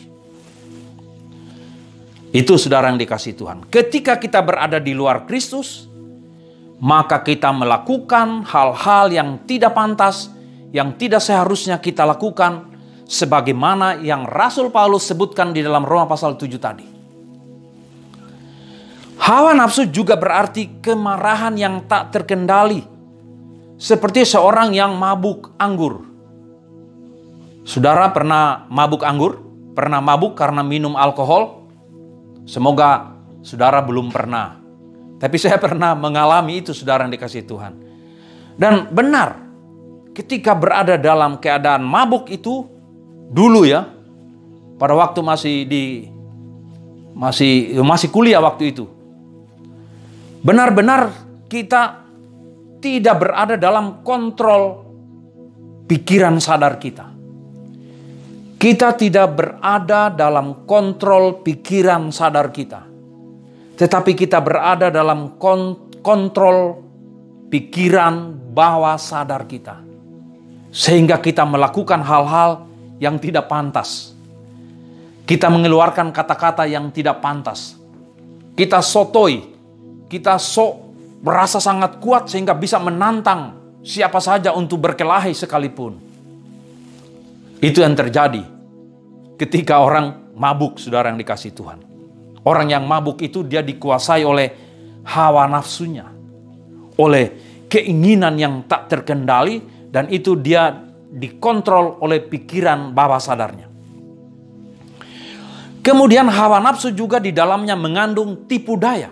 Itu saudara yang dikasih Tuhan. Ketika kita berada di luar Kristus, maka kita melakukan hal-hal yang tidak pantas, yang tidak seharusnya kita lakukan, sebagaimana yang Rasul Paulus sebutkan di dalam Roma pasal 7 tadi. Hawa nafsu juga berarti kemarahan yang tak terkendali. Seperti seorang yang mabuk anggur. Saudara pernah mabuk anggur? Pernah mabuk karena minum alkohol? Semoga saudara belum pernah. Tapi saya pernah mengalami itu, saudara yang dikasih Tuhan. Dan benar, ketika berada dalam keadaan mabuk itu, dulu ya, pada waktu masih kuliah waktu itu, benar-benar kita tidak berada dalam kontrol pikiran sadar kita. Kita tidak berada dalam kontrol pikiran sadar kita. Tetapi kita berada dalam kontrol pikiran bawah sadar kita. Sehingga kita melakukan hal-hal yang tidak pantas. Kita mengeluarkan kata-kata yang tidak pantas. Kita sotoi. Kita merasa sangat kuat sehingga bisa menantang siapa saja untuk berkelahi sekalipun. Itu yang terjadi ketika orang mabuk, saudara yang dikasihi Tuhan. Orang yang mabuk itu dia dikuasai oleh hawa nafsunya. Oleh keinginan yang tak terkendali, dan itu dia dikontrol oleh pikiran bawah sadarnya. Kemudian hawa nafsu juga di dalamnya mengandung tipu daya.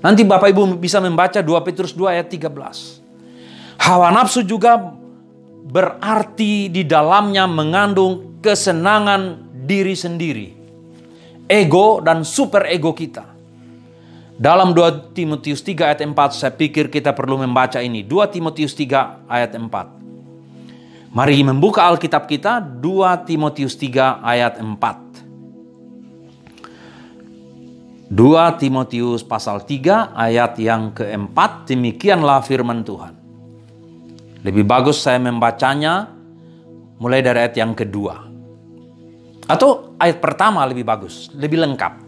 Nanti Bapak Ibu bisa membaca 2 Petrus 2 ayat 13. Hawa nafsu juga berarti di dalamnya mengandung kesenangan diri sendiri. Ego dan super ego kita. Dalam 2 Timotius 3 ayat 4 saya pikir kita perlu membaca ini. 2 Timotius 3 ayat 4. Mari membuka Alkitab kita 2 Timotius 3 ayat 4. 2 Timotius pasal 3 ayat yang keempat, demikianlah firman Tuhan. Lebih bagus saya membacanya mulai dari ayat yang kedua. Atau ayat pertama lebih bagus, lebih lengkap.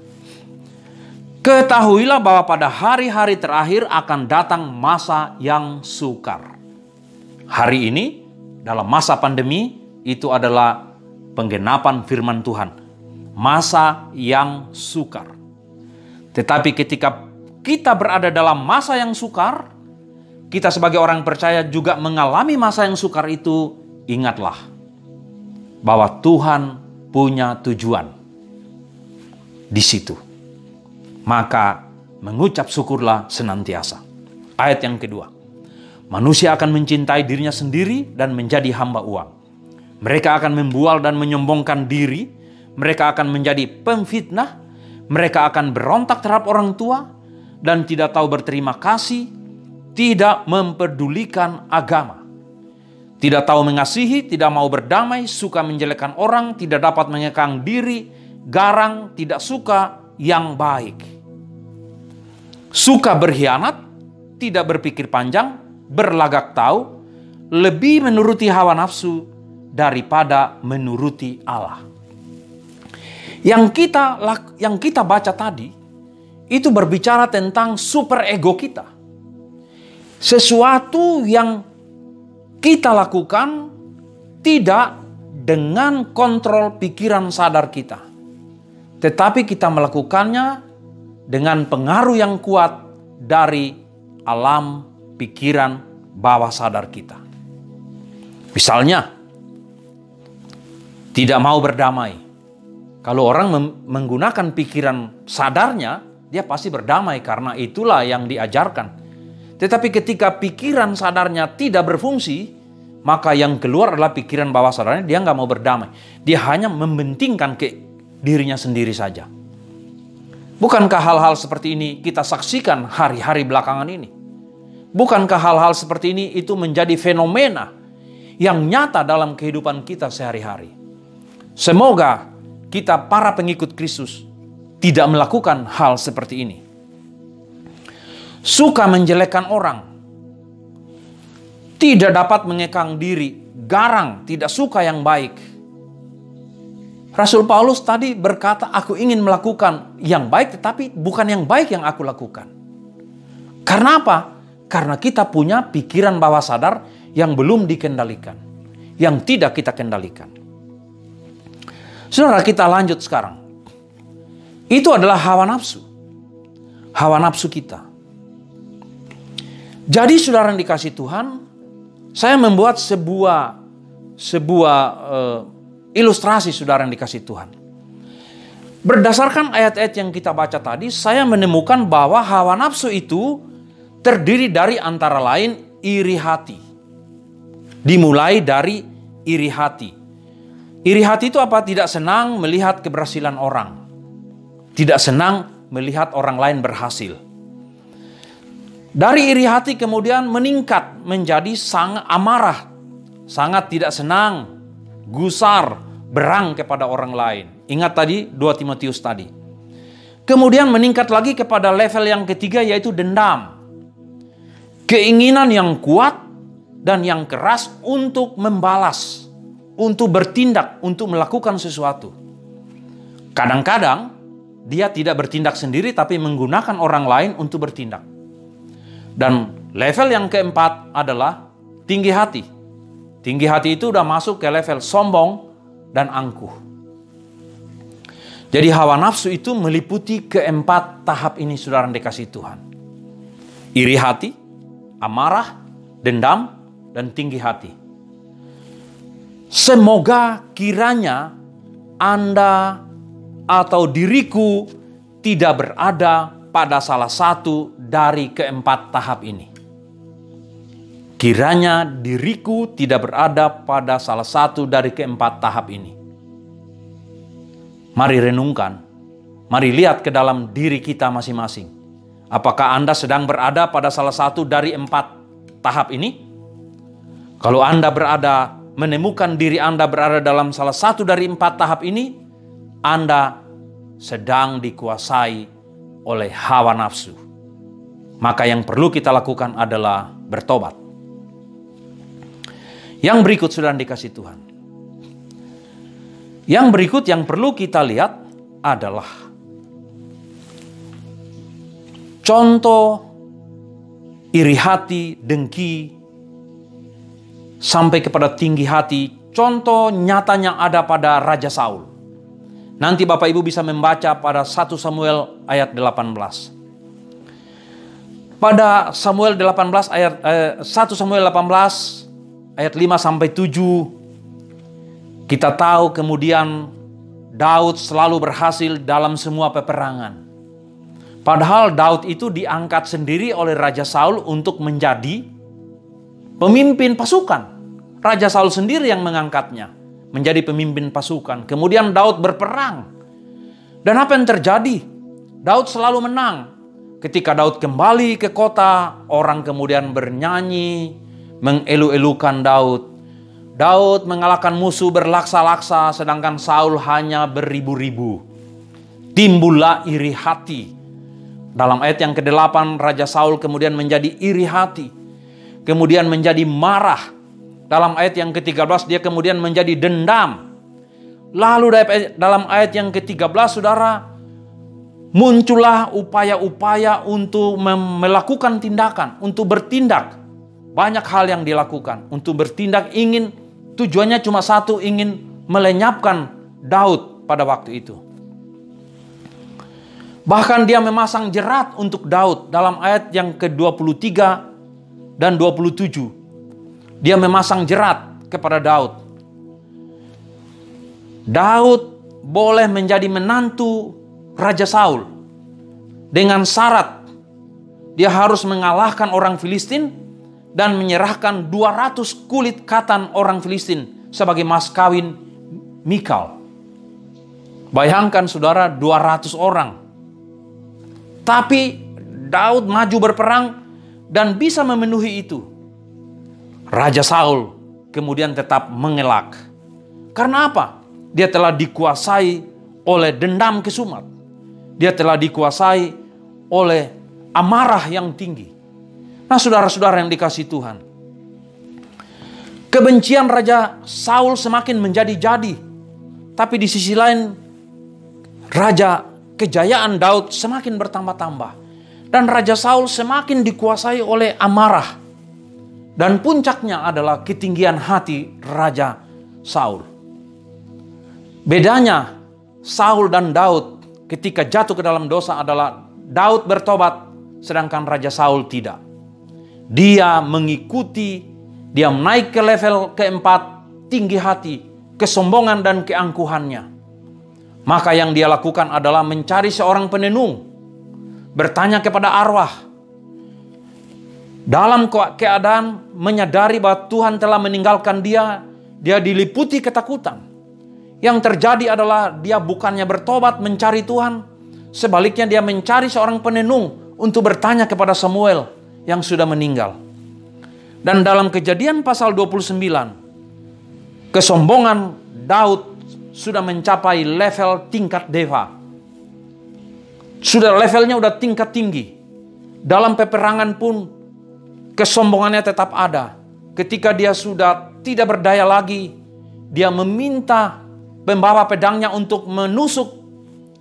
Ketahuilah bahwa pada hari-hari terakhir akan datang masa yang sukar. Hari ini dalam masa pandemi itu adalah penggenapan firman Tuhan. Masa yang sukar. Tetapi ketika kita berada dalam masa yang sukar, kita sebagai orang percaya juga mengalami masa yang sukar itu, ingatlah bahwa Tuhan punya tujuan di situ. Maka mengucap syukurlah senantiasa. Ayat yang kedua. Manusia akan mencintai dirinya sendiri dan menjadi hamba uang. Mereka akan membual dan menyombongkan diri. Mereka akan menjadi pemfitnah. Mereka akan berontak terhadap orang tua dan tidak tahu berterima kasih, tidak mempedulikan agama, tidak tahu mengasihi, tidak mau berdamai, suka menjelekkan orang, tidak dapat mengekang diri, garang, tidak suka yang baik, suka berkhianat, tidak berpikir panjang, berlagak tahu, lebih menuruti hawa nafsu daripada menuruti Allah. Yang kita baca tadi itu berbicara tentang super ego kita. Sesuatu yang kita lakukan tidak dengan kontrol pikiran sadar kita, tetapi kita melakukannya dengan pengaruh yang kuat dari alam pikiran bawah sadar kita. Misalnya, tidak mau berdamai. Kalau orang menggunakan pikiran sadarnya, dia pasti berdamai karena itulah yang diajarkan. Tetapi ketika pikiran sadarnya tidak berfungsi, maka yang keluar adalah pikiran bawah sadarnya, dia nggak mau berdamai. Dia hanya membentingkan ke dirinya sendiri saja. Bukankah hal-hal seperti ini kita saksikan hari-hari belakangan ini? Bukankah hal-hal seperti ini itu menjadi fenomena yang nyata dalam kehidupan kita sehari-hari? Semoga kita para pengikut Kristus tidak melakukan hal seperti ini. Suka menjelekkan orang, tidak dapat mengekang diri, garang, tidak suka yang baik. Rasul Paulus tadi berkata, aku ingin melakukan yang baik, tetapi bukan yang baik yang aku lakukan. Karena apa? Karena kita punya pikiran bawah sadar yang belum dikendalikan, yang tidak kita kendalikan. Saudara, kita lanjut sekarang. Itu adalah hawa nafsu. Hawa nafsu kita. Jadi saudara yang dikasihi Tuhan, saya membuat sebuah ilustrasi saudara yang dikasihi Tuhan. Berdasarkan ayat-ayat yang kita baca tadi, saya menemukan bahwa hawa nafsu itu terdiri dari antara lain iri hati. Dimulai dari iri hati. Iri hati itu apa? Tidak senang melihat keberhasilan orang. Tidak senang melihat orang lain berhasil. Dari iri hati kemudian meningkat menjadi sangat amarah. Sangat tidak senang, gusar, berang kepada orang lain. Ingat tadi 2 Timotius tadi. Kemudian meningkat lagi kepada level yang ketiga, yaitu dendam. Keinginan yang kuat dan yang keras untuk membalas, untuk bertindak, untuk melakukan sesuatu. Kadang-kadang dia tidak bertindak sendiri tapi menggunakan orang lain untuk bertindak. Dan level yang keempat adalah tinggi hati. Tinggi hati itu udah masuk ke level sombong dan angkuh. Jadi hawa nafsu itu meliputi keempat tahap ini, saudara yang dikasihi Tuhan. Iri hati, amarah, dendam, dan tinggi hati. Semoga kiranya Anda atau diriku tidak berada pada salah satu dari keempat tahap ini. Kiranya diriku tidak berada pada salah satu dari keempat tahap ini. Mari renungkan, mari lihat ke dalam diri kita masing-masing. Apakah Anda sedang berada pada salah satu dari empat tahap ini? Kalau Anda menemukan diri Anda berada dalam salah satu dari empat tahap ini, Anda sedang dikuasai oleh hawa nafsu. Maka yang perlu kita lakukan adalah bertobat. Yang berikut, saudara dikasih Tuhan. Yang berikut yang perlu kita lihat adalah contoh iri hati, dengki, sampai kepada tinggi hati. Contoh nyatanya ada pada Raja Saul. Nanti Bapak Ibu bisa membaca pada 1 Samuel ayat 18. Pada 1 Samuel 18 ayat 5 sampai 7, kita tahu kemudian Daud selalu berhasil dalam semua peperangan. Padahal Daud itu diangkat sendiri oleh Raja Saul untuk menjadi pemimpin pasukan. Raja Saul sendiri yang mengangkatnya menjadi pemimpin pasukan. Kemudian Daud berperang. Dan apa yang terjadi? Daud selalu menang. Ketika Daud kembali ke kota, orang kemudian bernyanyi, mengelu-elukan Daud. Daud mengalahkan musuh berlaksa-laksa, sedangkan Saul hanya beribu-ribu. Timbullah iri hati. Dalam ayat yang ke-8, Raja Saul kemudian menjadi iri hati. Kemudian menjadi marah. Dalam ayat yang ke-13 dia kemudian menjadi dendam. Lalu dalam ayat yang ke-13, saudara, muncullah upaya-upaya untuk melakukan tindakan, untuk bertindak. Banyak hal yang dilakukan untuk bertindak, tujuannya cuma satu, ingin melenyapkan Daud pada waktu itu. Bahkan dia memasang jerat untuk Daud dalam ayat yang ke-23 dan 27. Dia memasang jerat kepada Daud. Daud boleh menjadi menantu Raja Saul dengan syarat dia harus mengalahkan orang Filistin dan menyerahkan 200 kulit katan orang Filistin sebagai mas kawin Mikal. Bayangkan saudara, 200 orang. Tapi Daud maju berperang dan bisa memenuhi itu. Raja Saul kemudian tetap mengelak. Karena apa? Dia telah dikuasai oleh dendam kesumat. Dia telah dikuasai oleh amarah yang tinggi. Nah, saudara-saudara yang dikasihi Tuhan, kebencian Raja Saul semakin menjadi-jadi. Tapi di sisi lain, kejayaan Daud semakin bertambah-tambah. Dan Raja Saul semakin dikuasai oleh amarah. Dan puncaknya adalah ketinggian hati Raja Saul. Bedanya Saul dan Daud ketika jatuh ke dalam dosa adalah Daud bertobat, sedangkan Raja Saul tidak. Dia mengikuti, dia naik ke level keempat, tinggi hati, kesombongan dan keangkuhannya. Maka yang dia lakukan adalah mencari seorang penenung, bertanya kepada arwah. Dalam keadaan menyadari bahwa Tuhan telah meninggalkan dia, dia diliputi ketakutan. Yang terjadi adalah dia bukannya bertobat mencari Tuhan, sebaliknya dia mencari seorang penenung untuk bertanya kepada Samuel yang sudah meninggal. Dan dalam Kejadian pasal 29, kesombongan Daud sudah mencapai level tingkat deva. Levelnya udah tingkat tinggi. Dalam peperangan pun kesombongannya tetap ada. Ketika dia sudah tidak berdaya lagi, dia meminta pembawa pedangnya untuk menusuk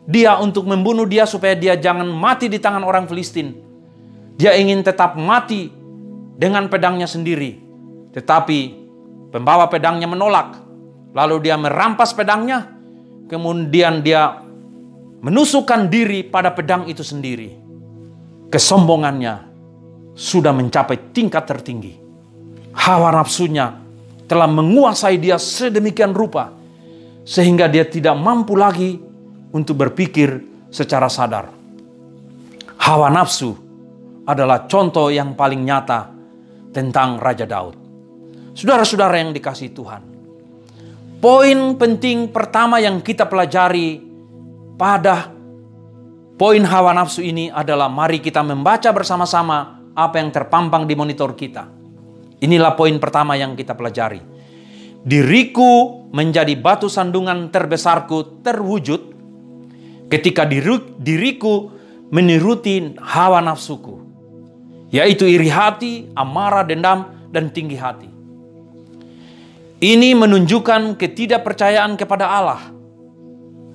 dia untuk membunuh dia supaya dia jangan mati di tangan orang Filistin. Dia ingin tetap mati dengan pedangnya sendiri. Tetapi pembawa pedangnya menolak. Lalu dia merampas pedangnya. Kemudian dia menusukkan diri pada pedang itu sendiri. Kesombongannya sudah mencapai tingkat tertinggi. Hawa nafsunya telah menguasai dia sedemikian rupa, sehingga dia tidak mampu lagi untuk berpikir secara sadar. Hawa nafsu adalah contoh yang paling nyata tentang Raja Daud. Saudara-saudara yang dikasihi Tuhan, poin penting pertama yang kita pelajari pada poin hawa nafsu ini adalah mari kita membaca bersama-sama apa yang terpampang di monitor kita. Inilah poin pertama yang kita pelajari. Diriku menjadi batu sandungan terbesarku terwujud ketika diriku menuruti hawa nafsuku, yaitu iri hati, amarah, dendam, dan tinggi hati. Ini menunjukkan ketidakpercayaan kepada Allah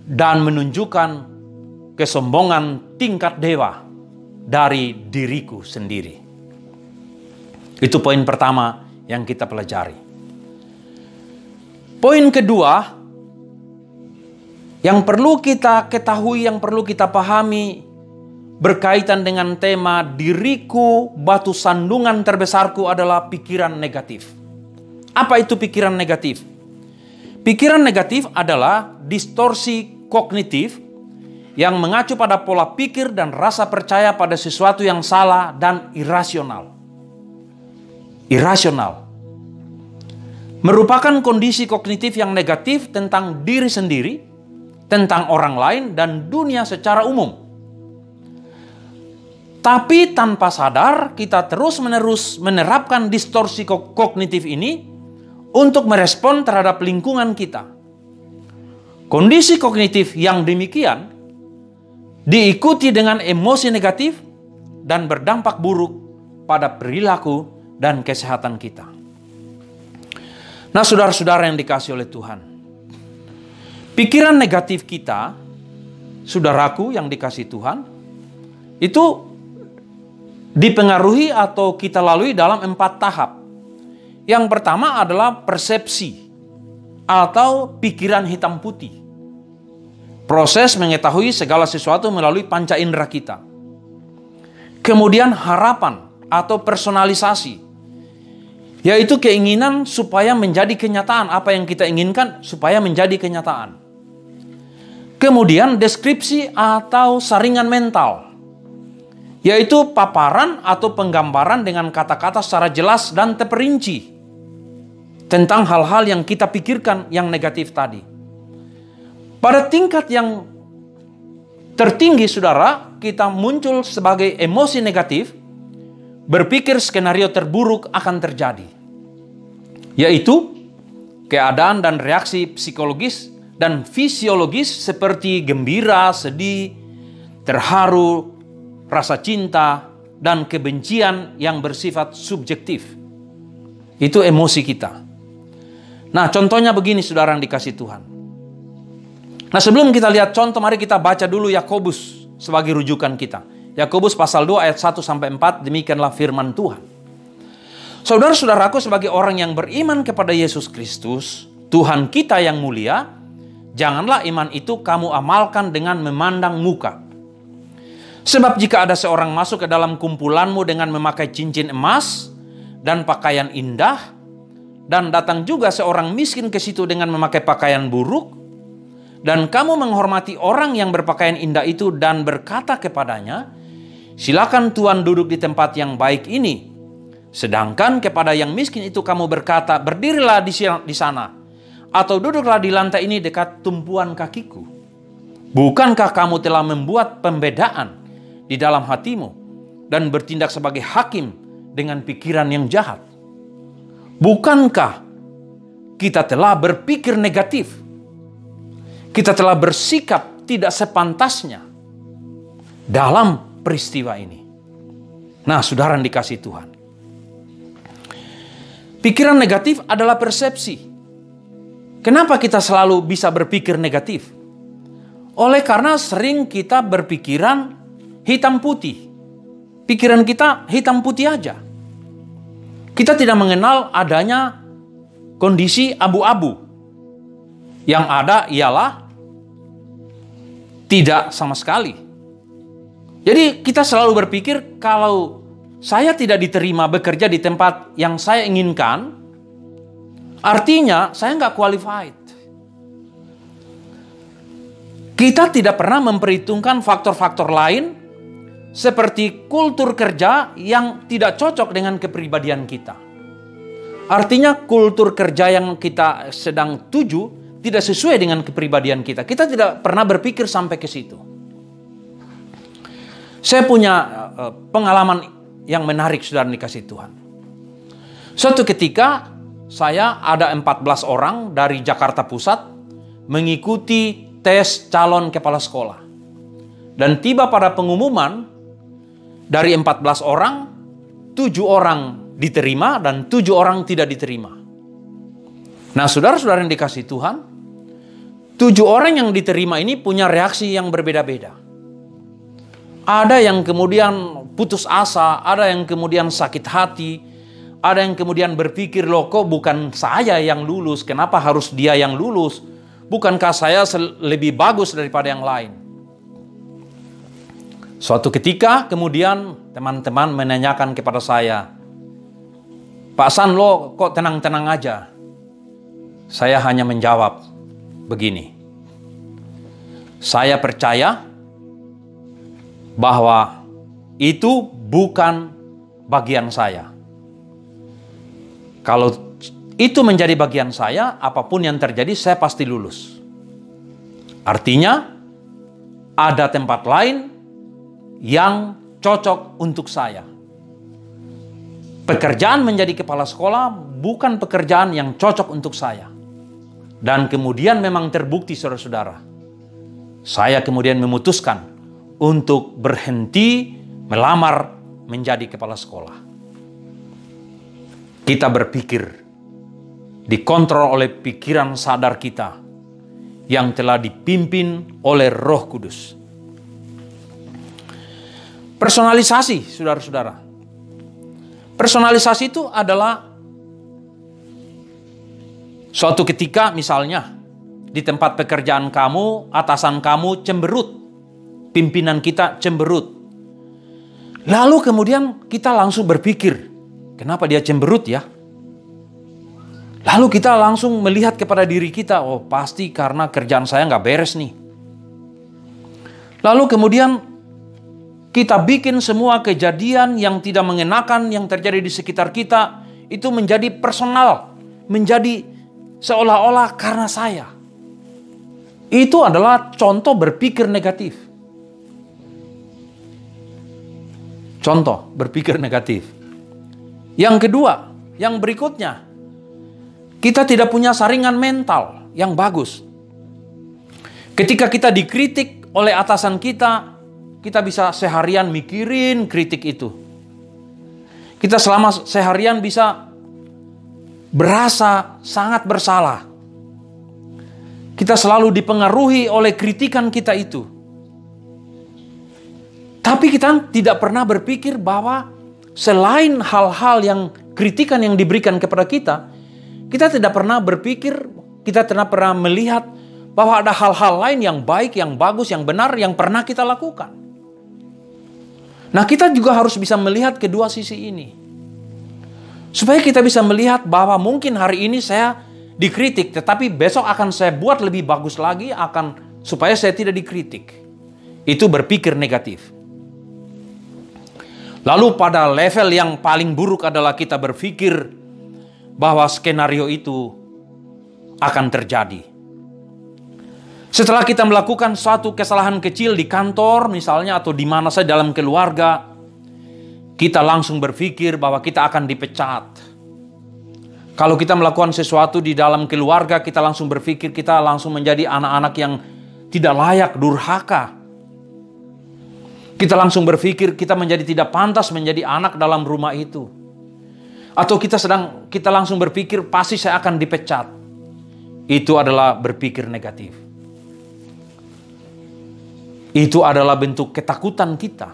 dan menunjukkan kesombongan tingkat dewa dari diriku sendiri. Itu poin pertama yang kita pelajari. Poin kedua yang perlu kita ketahui, yang perlu kita pahami berkaitan dengan tema diriku batu sandungan terbesarku adalah pikiran negatif. Apa itu pikiran negatif? Pikiran negatif adalah distorsi kognitif yang mengacu pada pola pikir dan rasa percaya pada sesuatu yang salah dan irasional. Irasional merupakan kondisi kognitif yang negatif tentang diri sendiri, tentang orang lain, dan dunia secara umum. Tapi tanpa sadar, kita terus-menerus menerapkan distorsi kognitif ini untuk merespon terhadap lingkungan kita. Kondisi kognitif yang demikian diikuti dengan emosi negatif dan berdampak buruk pada perilaku dan kesehatan kita. Nah, saudara-saudara yang dikasihi oleh Tuhan, pikiran negatif kita, saudaraku yang dikasihi Tuhan, itu dipengaruhi atau kita lalui dalam 4 tahap. Yang pertama adalah persepsi atau pikiran hitam putih. Proses mengetahui segala sesuatu melalui panca indera kita. Kemudian harapan atau personalisasi, yaitu keinginan supaya menjadi kenyataan. Apa yang kita inginkan supaya menjadi kenyataan. Kemudian deskripsi atau saringan mental, yaitu paparan atau penggambaran dengan kata-kata secara jelas dan terperinci tentang hal-hal yang kita pikirkan yang negatif tadi. Pada tingkat yang tertinggi, saudara, kita muncul sebagai emosi negatif, berpikir skenario terburuk akan terjadi, yaitu keadaan dan reaksi psikologis dan fisiologis seperti gembira, sedih, terharu, rasa cinta, dan kebencian yang bersifat subjektif. Itu emosi kita. Nah, contohnya begini, saudara yang dikasihi Tuhan. Nah, sebelum kita lihat contoh, mari kita baca dulu Yakobus sebagai rujukan kita. Yakobus pasal 2 ayat 1-4, demikianlah firman Tuhan. Saudara-saudaraku, sebagai orang yang beriman kepada Yesus Kristus, Tuhan kita yang mulia, janganlah iman itu kamu amalkan dengan memandang muka. Sebab jika ada seorang masuk ke dalam kumpulanmu dengan memakai cincin emas dan pakaian indah, dan datang juga seorang miskin ke situ dengan memakai pakaian buruk, dan kamu menghormati orang yang berpakaian indah itu dan berkata kepadanya, silakan Tuan duduk di tempat yang baik ini. Sedangkan kepada yang miskin itu kamu berkata, berdirilah di sana, atau duduklah di lantai ini dekat tumpuan kakiku. Bukankah kamu telah membuat pembedaan di dalam hatimu dan bertindak sebagai hakim dengan pikiran yang jahat? Bukankah kita telah berpikir negatif? Kita telah bersikap tidak sepantasnya dalam peristiwa ini. Nah, saudara yang dikasihi Tuhan, pikiran negatif adalah persepsi. Kenapa kita selalu bisa berpikir negatif? Oleh karena sering kita berpikiran hitam putih. Pikiran kita hitam putih aja. Kita tidak mengenal adanya kondisi abu-abu. Yang ada ialah tidak sama sekali. Jadi kita selalu berpikir kalau saya tidak diterima bekerja di tempat yang saya inginkan, artinya saya nggak qualified. Kita tidak pernah memperhitungkan faktor-faktor lain seperti kultur kerja yang tidak cocok dengan kepribadian kita. Artinya kultur kerja yang kita sedang tuju tidak sesuai dengan kepribadian kita. Kita tidak pernah berpikir sampai ke situ. Saya punya pengalaman yang menarik, saudara dikasih Tuhan. Suatu ketika saya ada 14 orang dari Jakarta Pusat mengikuti tes calon kepala sekolah. Dan tiba pada pengumuman, dari 14 orang, 7 orang diterima dan 7 orang tidak diterima. Nah, saudara-saudara yang dikasih Tuhan, 7 orang yang diterima ini punya reaksi yang berbeda-beda. Ada yang kemudian putus asa, ada yang kemudian sakit hati, ada yang kemudian berpikir, loh kok bukan saya yang lulus, kenapa harus dia yang lulus? Bukankah saya lebih bagus daripada yang lain? Suatu ketika kemudian teman-teman menanyakan kepada saya, Pak San, lo kok tenang-tenang aja? Saya hanya menjawab begini, saya percaya bahwa itu bukan bagian saya. Kalau itu menjadi bagian saya, apapun yang terjadi saya pasti lulus. Artinya ada tempat lain yang cocok untuk saya. Pekerjaan menjadi kepala sekolah bukan pekerjaan yang cocok untuk saya. Dan kemudian memang terbukti, saudara-saudara. Saya kemudian memutuskan untuk berhenti melamar menjadi kepala sekolah. Kita berpikir, dikontrol oleh pikiran sadar kita yang telah dipimpin oleh Roh Kudus. Personalisasi, saudara-saudara. Personalisasi itu adalah suatu ketika misalnya di tempat pekerjaan kamu, atasan kamu cemberut, pimpinan kita cemberut. Lalu kemudian kita langsung berpikir, kenapa dia cemberut ya? Lalu kita langsung melihat kepada diri kita, oh pasti karena kerjaan saya nggak beres nih. Lalu kemudian kita bikin semua kejadian yang tidak mengenakan yang terjadi di sekitar kita, itu menjadi personal, menjadi seolah-olah karena saya. Itu adalah contoh berpikir negatif. Contoh berpikir negatif. Yang kedua, yang berikutnya, kita tidak punya saringan mental yang bagus. Ketika kita dikritik oleh atasan kita, kita bisa seharian mikirin kritik itu. Kita selama seharian bisa berasa sangat bersalah. Kita selalu dipengaruhi oleh kritikan kita itu. Tapi kita tidak pernah berpikir bahwa selain hal-hal yang kritikan yang diberikan kepada kita, kita tidak pernah berpikir, kita tidak pernah melihat bahwa ada hal-hal lain yang baik, yang bagus, yang benar, yang pernah kita lakukan. Nah, kita juga harus bisa melihat kedua sisi ini. Supaya kita bisa melihat bahwa mungkin hari ini saya dikritik, tetapi besok akan saya buat lebih bagus lagi, supaya saya tidak dikritik. Itu berpikir negatif. Lalu pada level yang paling buruk adalah kita berpikir bahwa skenario itu akan terjadi. Setelah kita melakukan suatu kesalahan kecil di kantor misalnya, atau di mana saja dalam keluarga, kita langsung berpikir bahwa kita akan dipecat. Kalau kita melakukan sesuatu di dalam keluarga, kita langsung berpikir kita langsung menjadi anak-anak yang tidak layak, durhaka. Kita langsung berpikir kita menjadi tidak pantas menjadi anak dalam rumah itu. Atau kita langsung berpikir pasti saya akan dipecat. Itu adalah berpikir negatif. Itu adalah bentuk ketakutan kita.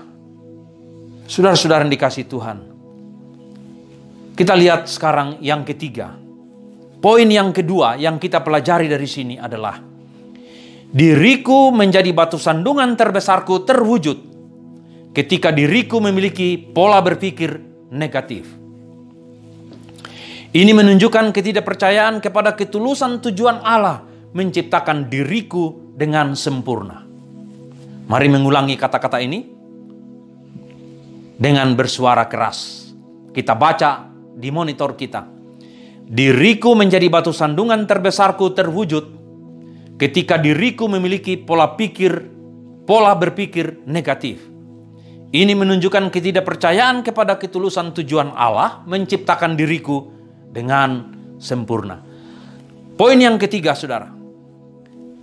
Saudara-saudara yang dikasihi Tuhan, kita lihat sekarang yang ketiga. Poin yang kedua yang kita pelajari dari sini adalah diriku menjadi batu sandungan terbesarku terwujud ketika diriku memiliki pola berpikir negatif. Ini menunjukkan ketidakpercayaan kepada ketulusan tujuan Allah menciptakan diriku dengan sempurna. Mari mengulangi kata-kata ini dengan bersuara keras. Kita baca di monitor kita. Diriku menjadi batu sandungan terbesarku terwujud ketika diriku memiliki pola berpikir negatif. Ini menunjukkan ketidakpercayaan kepada ketulusan tujuan Allah menciptakan diriku dengan sempurna. Poin yang ketiga, saudara.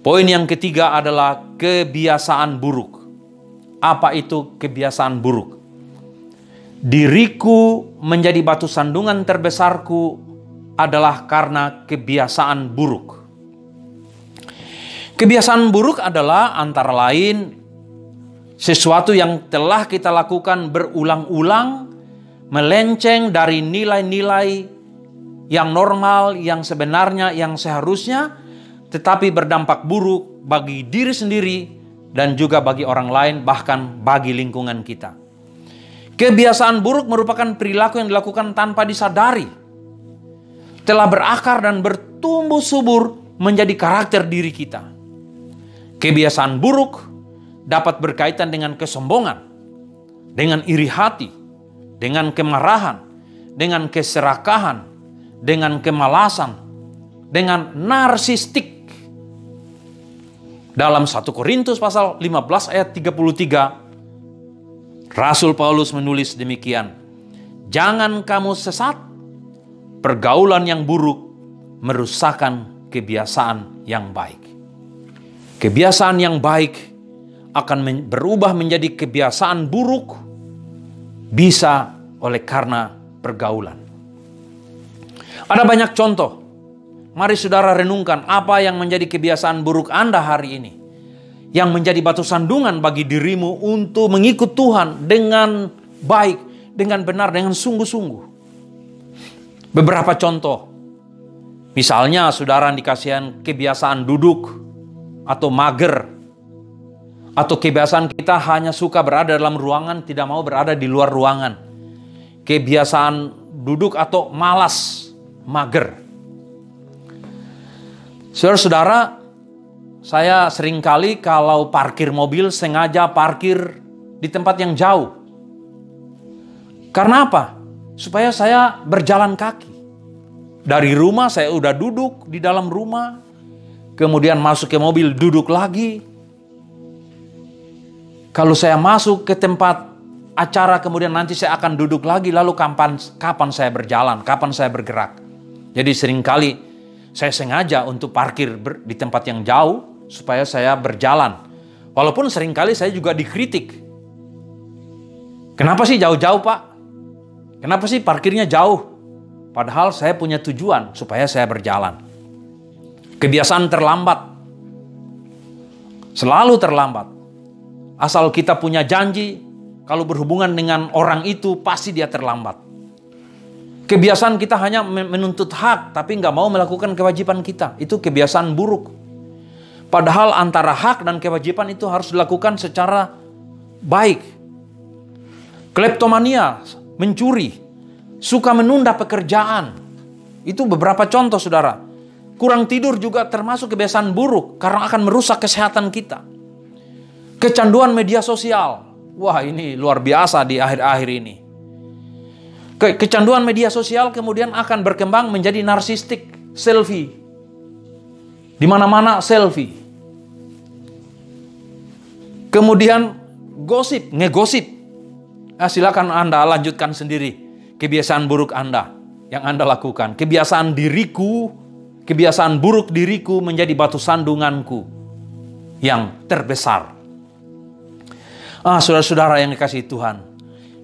Poin yang ketiga adalah kebiasaan buruk. Apa itu kebiasaan buruk? Diriku menjadi batu sandungan terbesarku adalah karena kebiasaan buruk. Kebiasaan buruk adalah antara lain sesuatu yang telah kita lakukan berulang-ulang, melenceng dari nilai-nilai yang normal, yang sebenarnya, yang seharusnya, tetapi berdampak buruk bagi diri sendiri dan juga bagi orang lain, bahkan bagi lingkungan kita. Kebiasaan buruk merupakan perilaku yang dilakukan tanpa disadari, telah berakar dan bertumbuh subur menjadi karakter diri kita. Kebiasaan buruk dapat berkaitan dengan kesombongan, dengan iri hati, dengan kemarahan, dengan keserakahan, dengan kemalasan, dengan narsistik. Dalam 1 Korintus pasal 15 ayat 33, Rasul Paulus menulis demikian. Jangan kamu sesat, pergaulan yang buruk merusakkan kebiasaan yang baik. Kebiasaan yang baik akan berubah menjadi kebiasaan buruk bisa oleh karena pergaulan. Ada banyak contoh. Mari saudara renungkan apa yang menjadi kebiasaan buruk Anda hari ini, yang menjadi batu sandungan bagi dirimu untuk mengikut Tuhan dengan baik, dengan benar, dengan sungguh-sungguh. Beberapa contoh. Misalnya saudara dikasihkan kebiasaan duduk atau mager, atau kebiasaan kita hanya suka berada dalam ruangan, tidak mau berada di luar ruangan. Kebiasaan duduk atau malas, mager. Saudara-saudara, saya seringkali kalau parkir mobil sengaja parkir di tempat yang jauh. Karena apa? Supaya saya berjalan kaki. Dari rumah saya udah duduk di dalam rumah, kemudian masuk ke mobil duduk lagi. Kalau saya masuk ke tempat acara kemudian nanti saya akan duduk lagi, lalu kapan saya berjalan, kapan saya bergerak. Jadi seringkali saya sengaja untuk parkir di tempat yang jauh supaya saya berjalan. Walaupun seringkali saya juga dikritik. Kenapa sih jauh-jauh, Pak? Kenapa sih parkirnya jauh? Padahal saya punya tujuan supaya saya berjalan. Kebiasaan terlambat. Selalu terlambat. Asal kita punya janji, kalau berhubungan dengan orang itu pasti dia terlambat. Kebiasaan kita hanya menuntut hak, tapi nggak mau melakukan kewajiban kita. Itu kebiasaan buruk. Padahal antara hak dan kewajiban itu harus dilakukan secara baik. Kleptomania, mencuri, suka menunda pekerjaan. Itu beberapa contoh, saudara. Kurang tidur juga termasuk kebiasaan buruk karena akan merusak kesehatan kita. Kecanduan media sosial. Wah, ini luar biasa di akhir-akhir ini. Kecanduan media sosial kemudian akan berkembang menjadi narsistik, selfie. Di mana-mana selfie. Kemudian gosip, ngegosip. Silakan Anda lanjutkan sendiri kebiasaan buruk Anda yang Anda lakukan. Kebiasaan buruk diriku menjadi batu sandunganku yang terbesar. Saudara-saudara yang dikasihi Tuhan,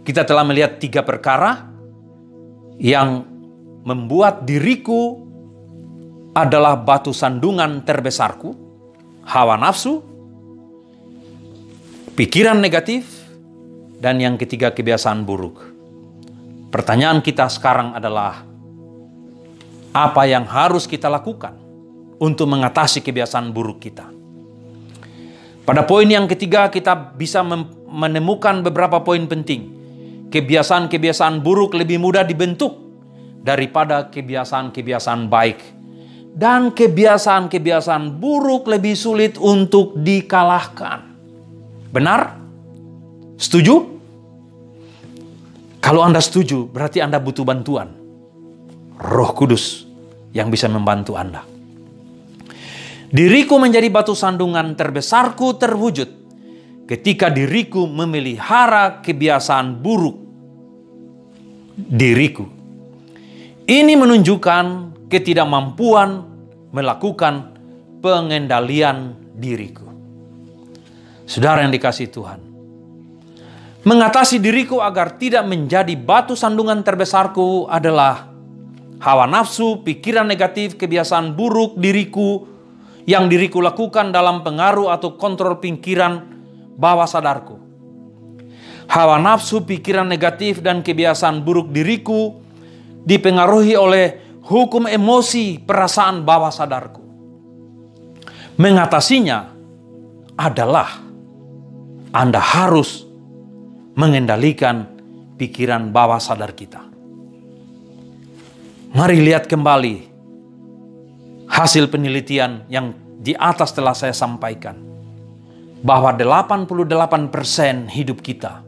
kita telah melihat 3 perkara yang membuat diriku adalah batu sandungan terbesarku. Hawa nafsu, pikiran negatif, dan yang ketiga kebiasaan buruk. Pertanyaan kita sekarang adalah, apa yang harus kita lakukan untuk mengatasi kebiasaan buruk kita? Pada poin yang ketiga kita bisa menemukan beberapa poin penting. Kebiasaan-kebiasaan buruk lebih mudah dibentuk daripada kebiasaan-kebiasaan baik. Dan kebiasaan-kebiasaan buruk lebih sulit untuk dikalahkan. Benar? Setuju? Kalau Anda setuju, berarti Anda butuh bantuan Roh Kudus yang bisa membantu Anda. Diriku menjadi batu sandungan terbesarku terwujud ketika diriku memelihara kebiasaan buruk diriku. Ini menunjukkan ketidakmampuan melakukan pengendalian diriku. Saudara yang dikasihi Tuhan, mengatasi diriku agar tidak menjadi batu sandungan terbesarku adalah hawa nafsu, pikiran negatif, kebiasaan buruk diriku yang diriku lakukan dalam pengaruh atau kontrol pikiran bawah sadarku. Hawa nafsu, pikiran negatif, dan kebiasaan buruk diriku dipengaruhi oleh hukum emosi perasaan bawah sadarku. Mengatasinya adalah Anda harus mengendalikan pikiran bawah sadar kita. Mari lihat kembali hasil penelitian yang di atas telah saya sampaikan. Bahwa 88% hidup kita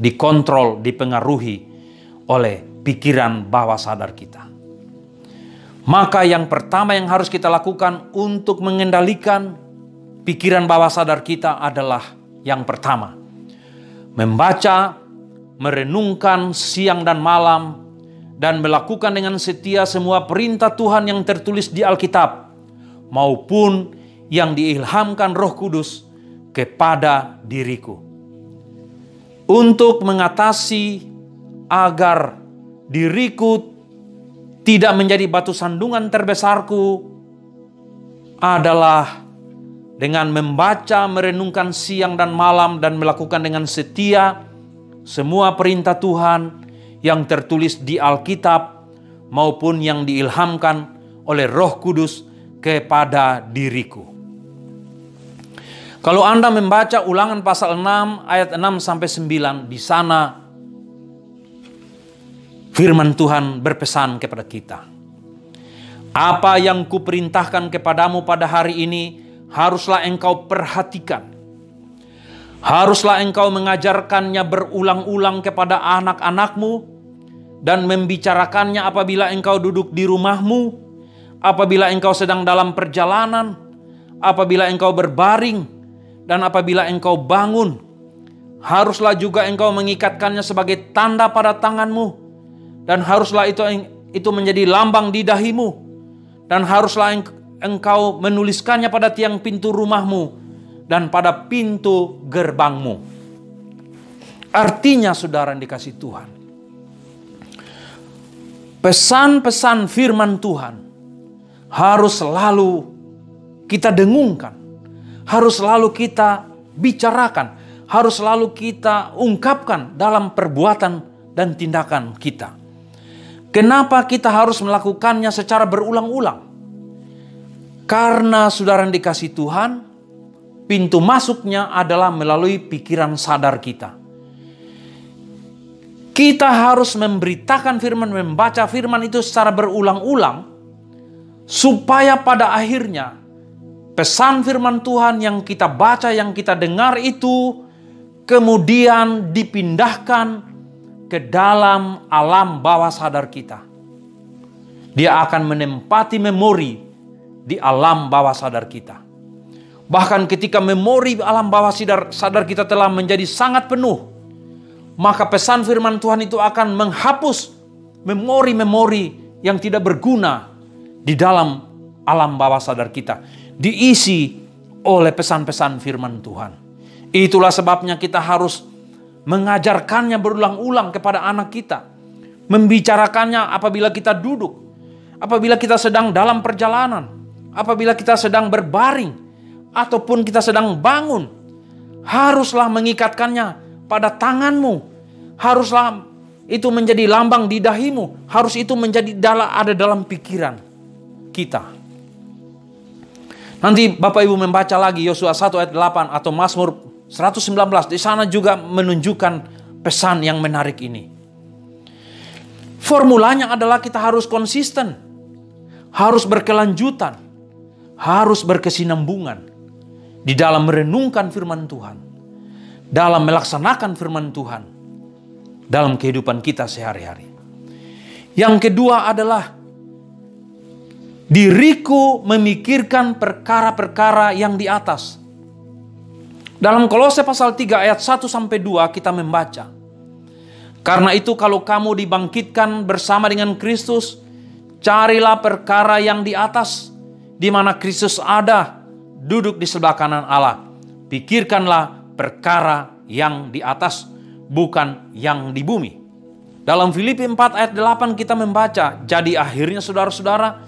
dikontrol, dipengaruhi oleh pikiran bawah sadar kita. Maka yang pertama yang harus kita lakukan untuk mengendalikan pikiran bawah sadar kita adalah yang pertama, membaca, merenungkan siang dan malam, dan melakukan dengan setia semua perintah Tuhan yang tertulis di Alkitab, maupun yang diilhamkan Roh Kudus kepada diriku. Untuk mengatasi agar diriku tidak menjadi batu sandungan terbesarku adalah dengan membaca, merenungkan siang dan malam, dan melakukan dengan setia semua perintah Tuhan yang tertulis di Alkitab maupun yang diilhamkan oleh Roh Kudus kepada diriku. Kalau Anda membaca Ulangan pasal 6 ayat 6-9, di sana firman Tuhan berpesan kepada kita. Apa yang kuperintahkan kepadamu pada hari ini haruslah engkau perhatikan. Haruslah engkau mengajarkannya berulang-ulang kepada anak-anakmu dan membicarakannya apabila engkau duduk di rumahmu, apabila engkau sedang dalam perjalanan, apabila engkau berbaring, dan apabila engkau bangun. Haruslah juga engkau mengikatkannya sebagai tanda pada tanganmu, dan haruslah itu menjadi lambang di dahimu, dan haruslah engkau menuliskannya pada tiang pintu rumahmu dan pada pintu gerbangmu. Artinya, saudara yang dikasihi Tuhan, pesan-pesan firman Tuhan harus selalu kita dengungkan, harus selalu kita bicarakan, harus selalu kita ungkapkan dalam perbuatan dan tindakan kita. Kenapa kita harus melakukannya secara berulang-ulang? Karena saudara yang dikasihi Tuhan, pintu masuknya adalah melalui pikiran sadar kita. Kita harus memberitakan firman, membaca firman itu secara berulang-ulang, supaya pada akhirnya pesan firman Tuhan yang kita baca, yang kita dengar itu kemudian dipindahkan ke dalam alam bawah sadar kita. Dia akan menempati memori di alam bawah sadar kita. Bahkan ketika memori alam bawah sadar kita telah menjadi sangat penuh, maka pesan firman Tuhan itu akan menghapus memori-memori yang tidak berguna di dalam alam bawah sadar kita, diisi oleh pesan-pesan firman Tuhan. Itulah sebabnya kita harus mengajarkannya berulang-ulang kepada anak kita, membicarakannya apabila kita duduk, apabila kita sedang dalam perjalanan, apabila kita sedang berbaring, ataupun kita sedang bangun. haruslah mengikatkannya pada tanganmu. Haruslah itu menjadi lambang di dahimu. Harus itu menjadi ada dalam pikiran kita. Nanti Bapak Ibu membaca lagi Yosua 1 ayat 8 atau Mazmur 119. Di sana juga menunjukkan pesan yang menarik ini. Formulanya adalah kita harus konsisten, harus berkelanjutan, harus berkesinambungan di dalam merenungkan firman Tuhan, dalam melaksanakan firman Tuhan, dalam kehidupan kita sehari-hari. Yang kedua adalah diriku memikirkan perkara-perkara yang di atas. Dalam Kolose pasal 3 ayat 1-2 kita membaca, karena itu kalau kamu dibangkitkan bersama dengan Kristus, carilah perkara yang di atas, di mana Kristus ada, duduk di sebelah kanan Allah. Pikirkanlah perkara yang di atas, bukan yang di bumi. Dalam Filipi 4 ayat 8 kita membaca, jadi akhirnya saudara-saudara,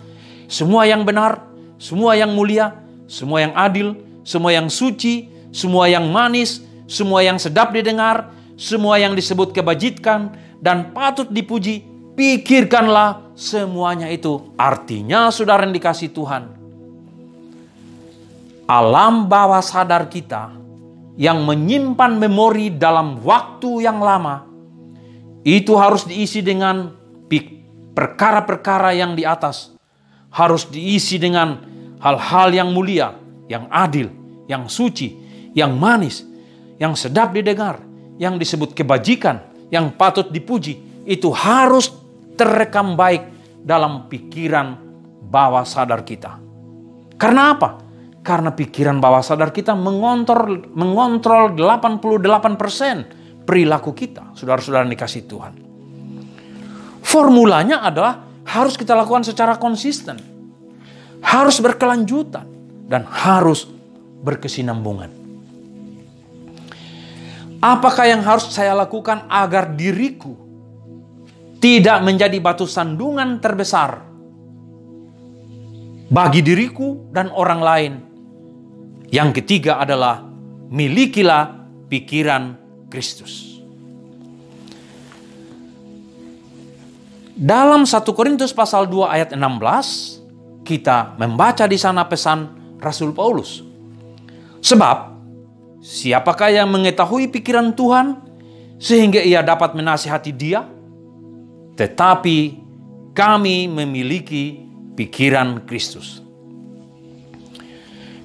semua yang benar, semua yang mulia, semua yang adil, semua yang suci, semua yang manis, semua yang sedap didengar, semua yang disebut kebajikan dan patut dipuji, pikirkanlah semuanya itu. Artinya saudara yang dikasihi Tuhan, alam bawah sadar kita yang menyimpan memori dalam waktu yang lama, itu harus diisi dengan perkara-perkara yang di atas. Harus diisi dengan hal-hal yang mulia, yang adil, yang suci, yang manis, yang sedap didengar, yang disebut kebajikan, yang patut dipuji. Itu harus terekam baik dalam pikiran bawah sadar kita. Karena apa? Karena pikiran bawah sadar kita mengontrol 88% perilaku kita, saudara-saudara yang dikasihi Tuhan. Formulanya adalah harus kita lakukan secara konsisten, harus berkelanjutan, dan harus berkesinambungan. Apakah yang harus saya lakukan agar diriku tidak menjadi batu sandungan terbesar bagi diriku dan orang lain? Yang ketiga adalah milikilah pikiran Kristus. Dalam 1 Korintus pasal 2 ayat 16, kita membaca di sana pesan Rasul Paulus. Sebab siapakah yang mengetahui pikiran Tuhan sehingga ia dapat menasihati dia? Tetapi kami memiliki pikiran Kristus.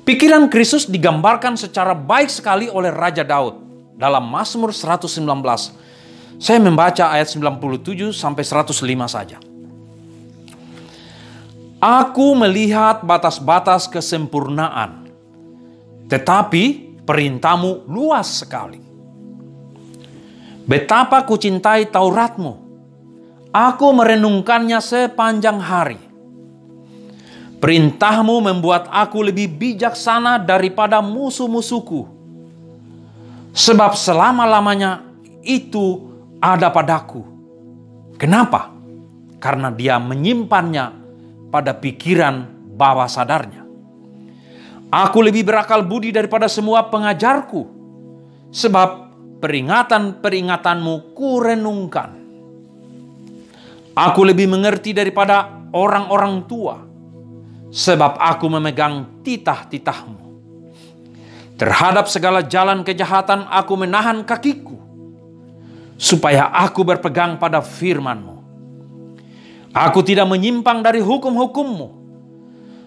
Pikiran Kristus digambarkan secara baik sekali oleh Raja Daud dalam Mazmur 119. Saya membaca ayat 97 sampai 105 saja. Aku melihat batas-batas kesempurnaan, tetapi perintahmu luas sekali. Betapa kucintai Tauratmu, aku merenungkannya sepanjang hari. Perintahmu membuat aku lebih bijaksana daripada musuh-musuhku, sebab selama-lamanya itu ada padaku. Kenapa? Karena dia menyimpannya pada pikiran bawah sadarnya. Aku lebih berakal budi daripada semua pengajarku, sebab peringatan-peringatanmu kurenungkan. Aku lebih mengerti daripada orang-orang tua, sebab aku memegang titah-titahmu. Terhadap segala jalan kejahatan aku menahan kakiku, supaya aku berpegang pada firman-Mu. Aku tidak menyimpang dari hukum-hukum-Mu,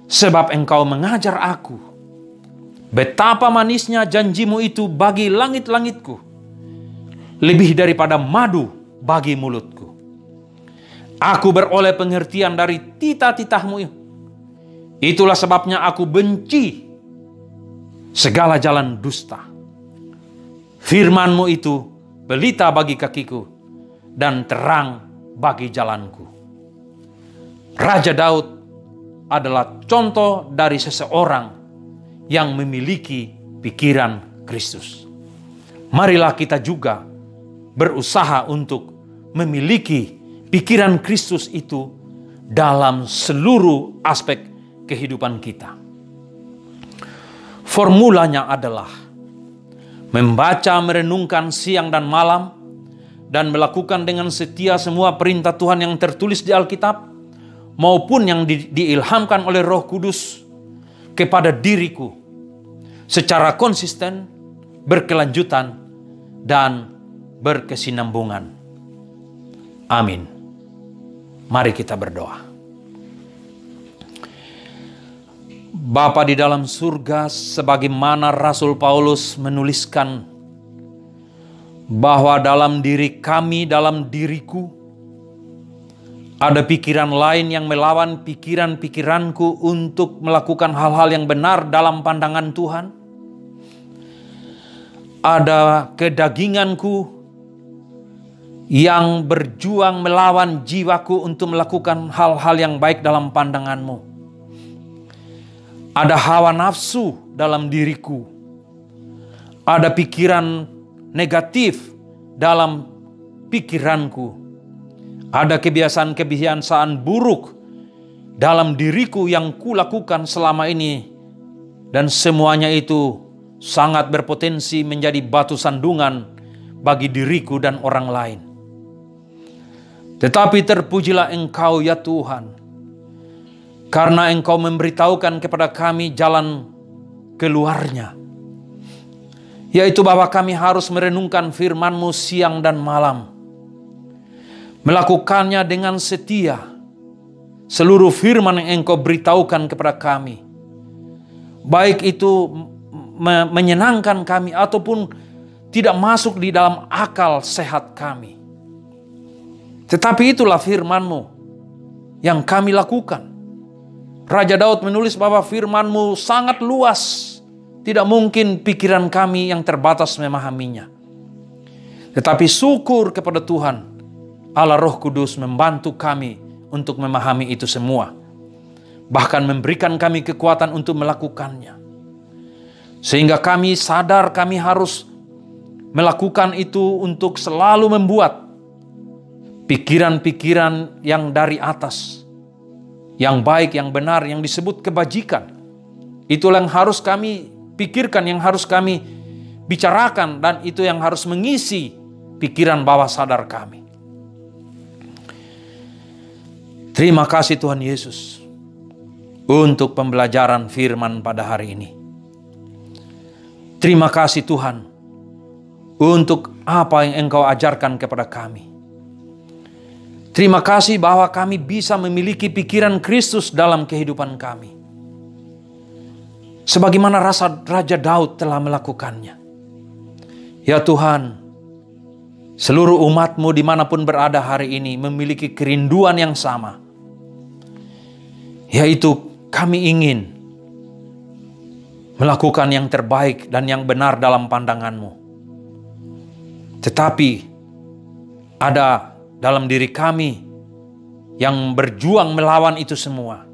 sebab Engkau mengajar aku. Betapa manisnya janji-Mu itu bagi langit-langitku, lebih daripada madu bagi mulutku. Aku beroleh pengertian dari titah-titah-Mu. Itulah sebabnya aku benci segala jalan dusta. Firman-Mu itu pelita bagi kakiku dan terang bagi jalanku. Raja Daud adalah contoh dari seseorang yang memiliki pikiran Kristus. Marilah kita juga berusaha untuk memiliki pikiran Kristus itu dalam seluruh aspek kehidupan kita. Formulanya adalah membaca, merenungkan siang dan malam, dan melakukan dengan setia semua perintah Tuhan yang tertulis di Alkitab, maupun yang diilhamkan oleh Roh Kudus kepada diriku secara konsisten, berkelanjutan, dan berkesinambungan. Amin. Mari kita berdoa. Bapa di dalam surga, sebagaimana Rasul Paulus menuliskan bahwa dalam diri kami, dalam diriku, ada pikiran lain yang melawan pikiran-pikiranku untuk melakukan hal-hal yang benar dalam pandangan Tuhan. Ada kedaginganku yang berjuang melawan jiwaku untuk melakukan hal-hal yang baik dalam pandangan-Mu. Ada hawa nafsu dalam diriku. Ada pikiran negatif dalam pikiranku. Ada kebiasaan-kebiasaan buruk dalam diriku yang kulakukan selama ini. Dan semuanya itu sangat berpotensi menjadi batu sandungan bagi diriku dan orang lain. Tetapi terpujilah Engkau ya Tuhan, karena Engkau memberitahukan kepada kami jalan keluarnya, yaitu bahwa kami harus merenungkan firman-Mu siang dan malam, melakukannya dengan setia. Seluruh firman yang Engkau beritahukan kepada kami, baik itu menyenangkan kami ataupun tidak masuk di dalam akal sehat kami, tetapi itulah firman-Mu yang kami lakukan. Raja Daud menulis bahwa firman-Mu sangat luas, tidak mungkin pikiran kami yang terbatas memahaminya. Tetapi syukur kepada Tuhan, Allah Roh Kudus membantu kami untuk memahami itu semua. Bahkan memberikan kami kekuatan untuk melakukannya. Sehingga kami sadar kami harus melakukan itu untuk selalu membuat pikiran-pikiran yang dari atas, yang baik, yang benar, yang disebut kebajikan. Itulah yang harus kami pikirkan, yang harus kami bicarakan, dan itu yang harus mengisi pikiran bawah sadar kami. Terima kasih Tuhan Yesus untuk pembelajaran firman pada hari ini. Terima kasih Tuhan untuk apa yang Engkau ajarkan kepada kami. Terima kasih bahwa kami bisa memiliki pikiran Kristus dalam kehidupan kami. Sebagaimana Raja Daud telah melakukannya. Ya Tuhan, seluruh umat-Mu dimanapun berada hari ini memiliki kerinduan yang sama. Yaitu kami ingin melakukan yang terbaik dan yang benar dalam pandangan-Mu. Tetapi ada dalam diri kami yang berjuang melawan itu semua.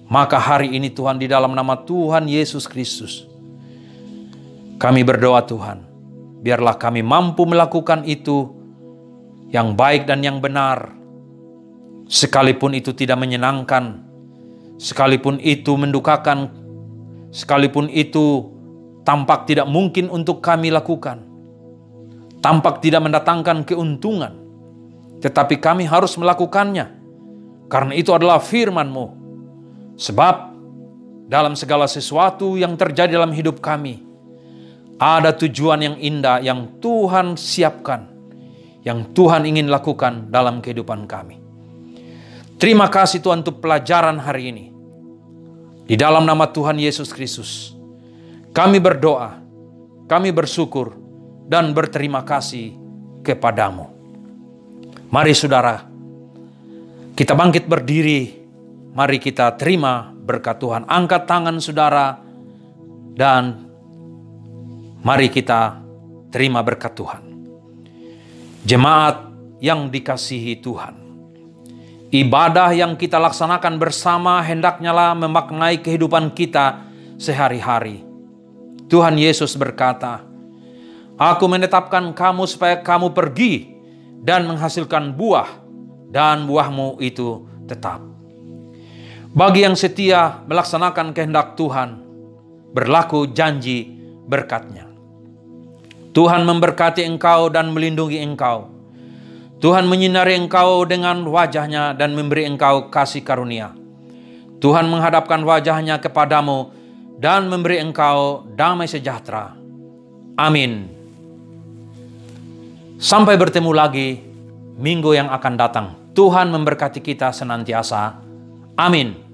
Maka hari ini Tuhan, di dalam nama Tuhan Yesus Kristus, kami berdoa Tuhan, biarlah kami mampu melakukan itu yang baik dan yang benar, sekalipun itu tidak menyenangkan, sekalipun itu mendukakan, sekalipun itu tampak tidak mungkin untuk kami lakukan, tampak tidak mendatangkan keuntungan. Tetapi kami harus melakukannya, karena itu adalah firman-Mu. Sebab dalam segala sesuatu yang terjadi dalam hidup kami, ada tujuan yang indah yang Tuhan siapkan, yang Tuhan ingin lakukan dalam kehidupan kami. Terima kasih Tuhan untuk pelajaran hari ini. Di dalam nama Tuhan Yesus Kristus, kami berdoa, kami bersyukur, dan berterima kasih kepadamu. Mari saudara, kita bangkit berdiri. Mari kita terima berkat Tuhan. Angkat tangan saudara dan mari kita terima berkat Tuhan. Jemaat yang dikasihi Tuhan, ibadah yang kita laksanakan bersama hendaknya lah memaknai kehidupan kita sehari-hari. Tuhan Yesus berkata, "Aku menetapkan kamu supaya kamu pergi dan menghasilkan buah, dan buahmu itu tetap." Bagi yang setia melaksanakan kehendak Tuhan, berlaku janji berkat-Nya. Tuhan memberkati engkau dan melindungi engkau. Tuhan menyinari engkau dengan wajah-Nya dan memberi engkau kasih karunia. Tuhan menghadapkan wajah-Nya kepadamu dan memberi engkau damai sejahtera. Amin. Sampai bertemu lagi minggu yang akan datang. Tuhan memberkati kita senantiasa. Amin.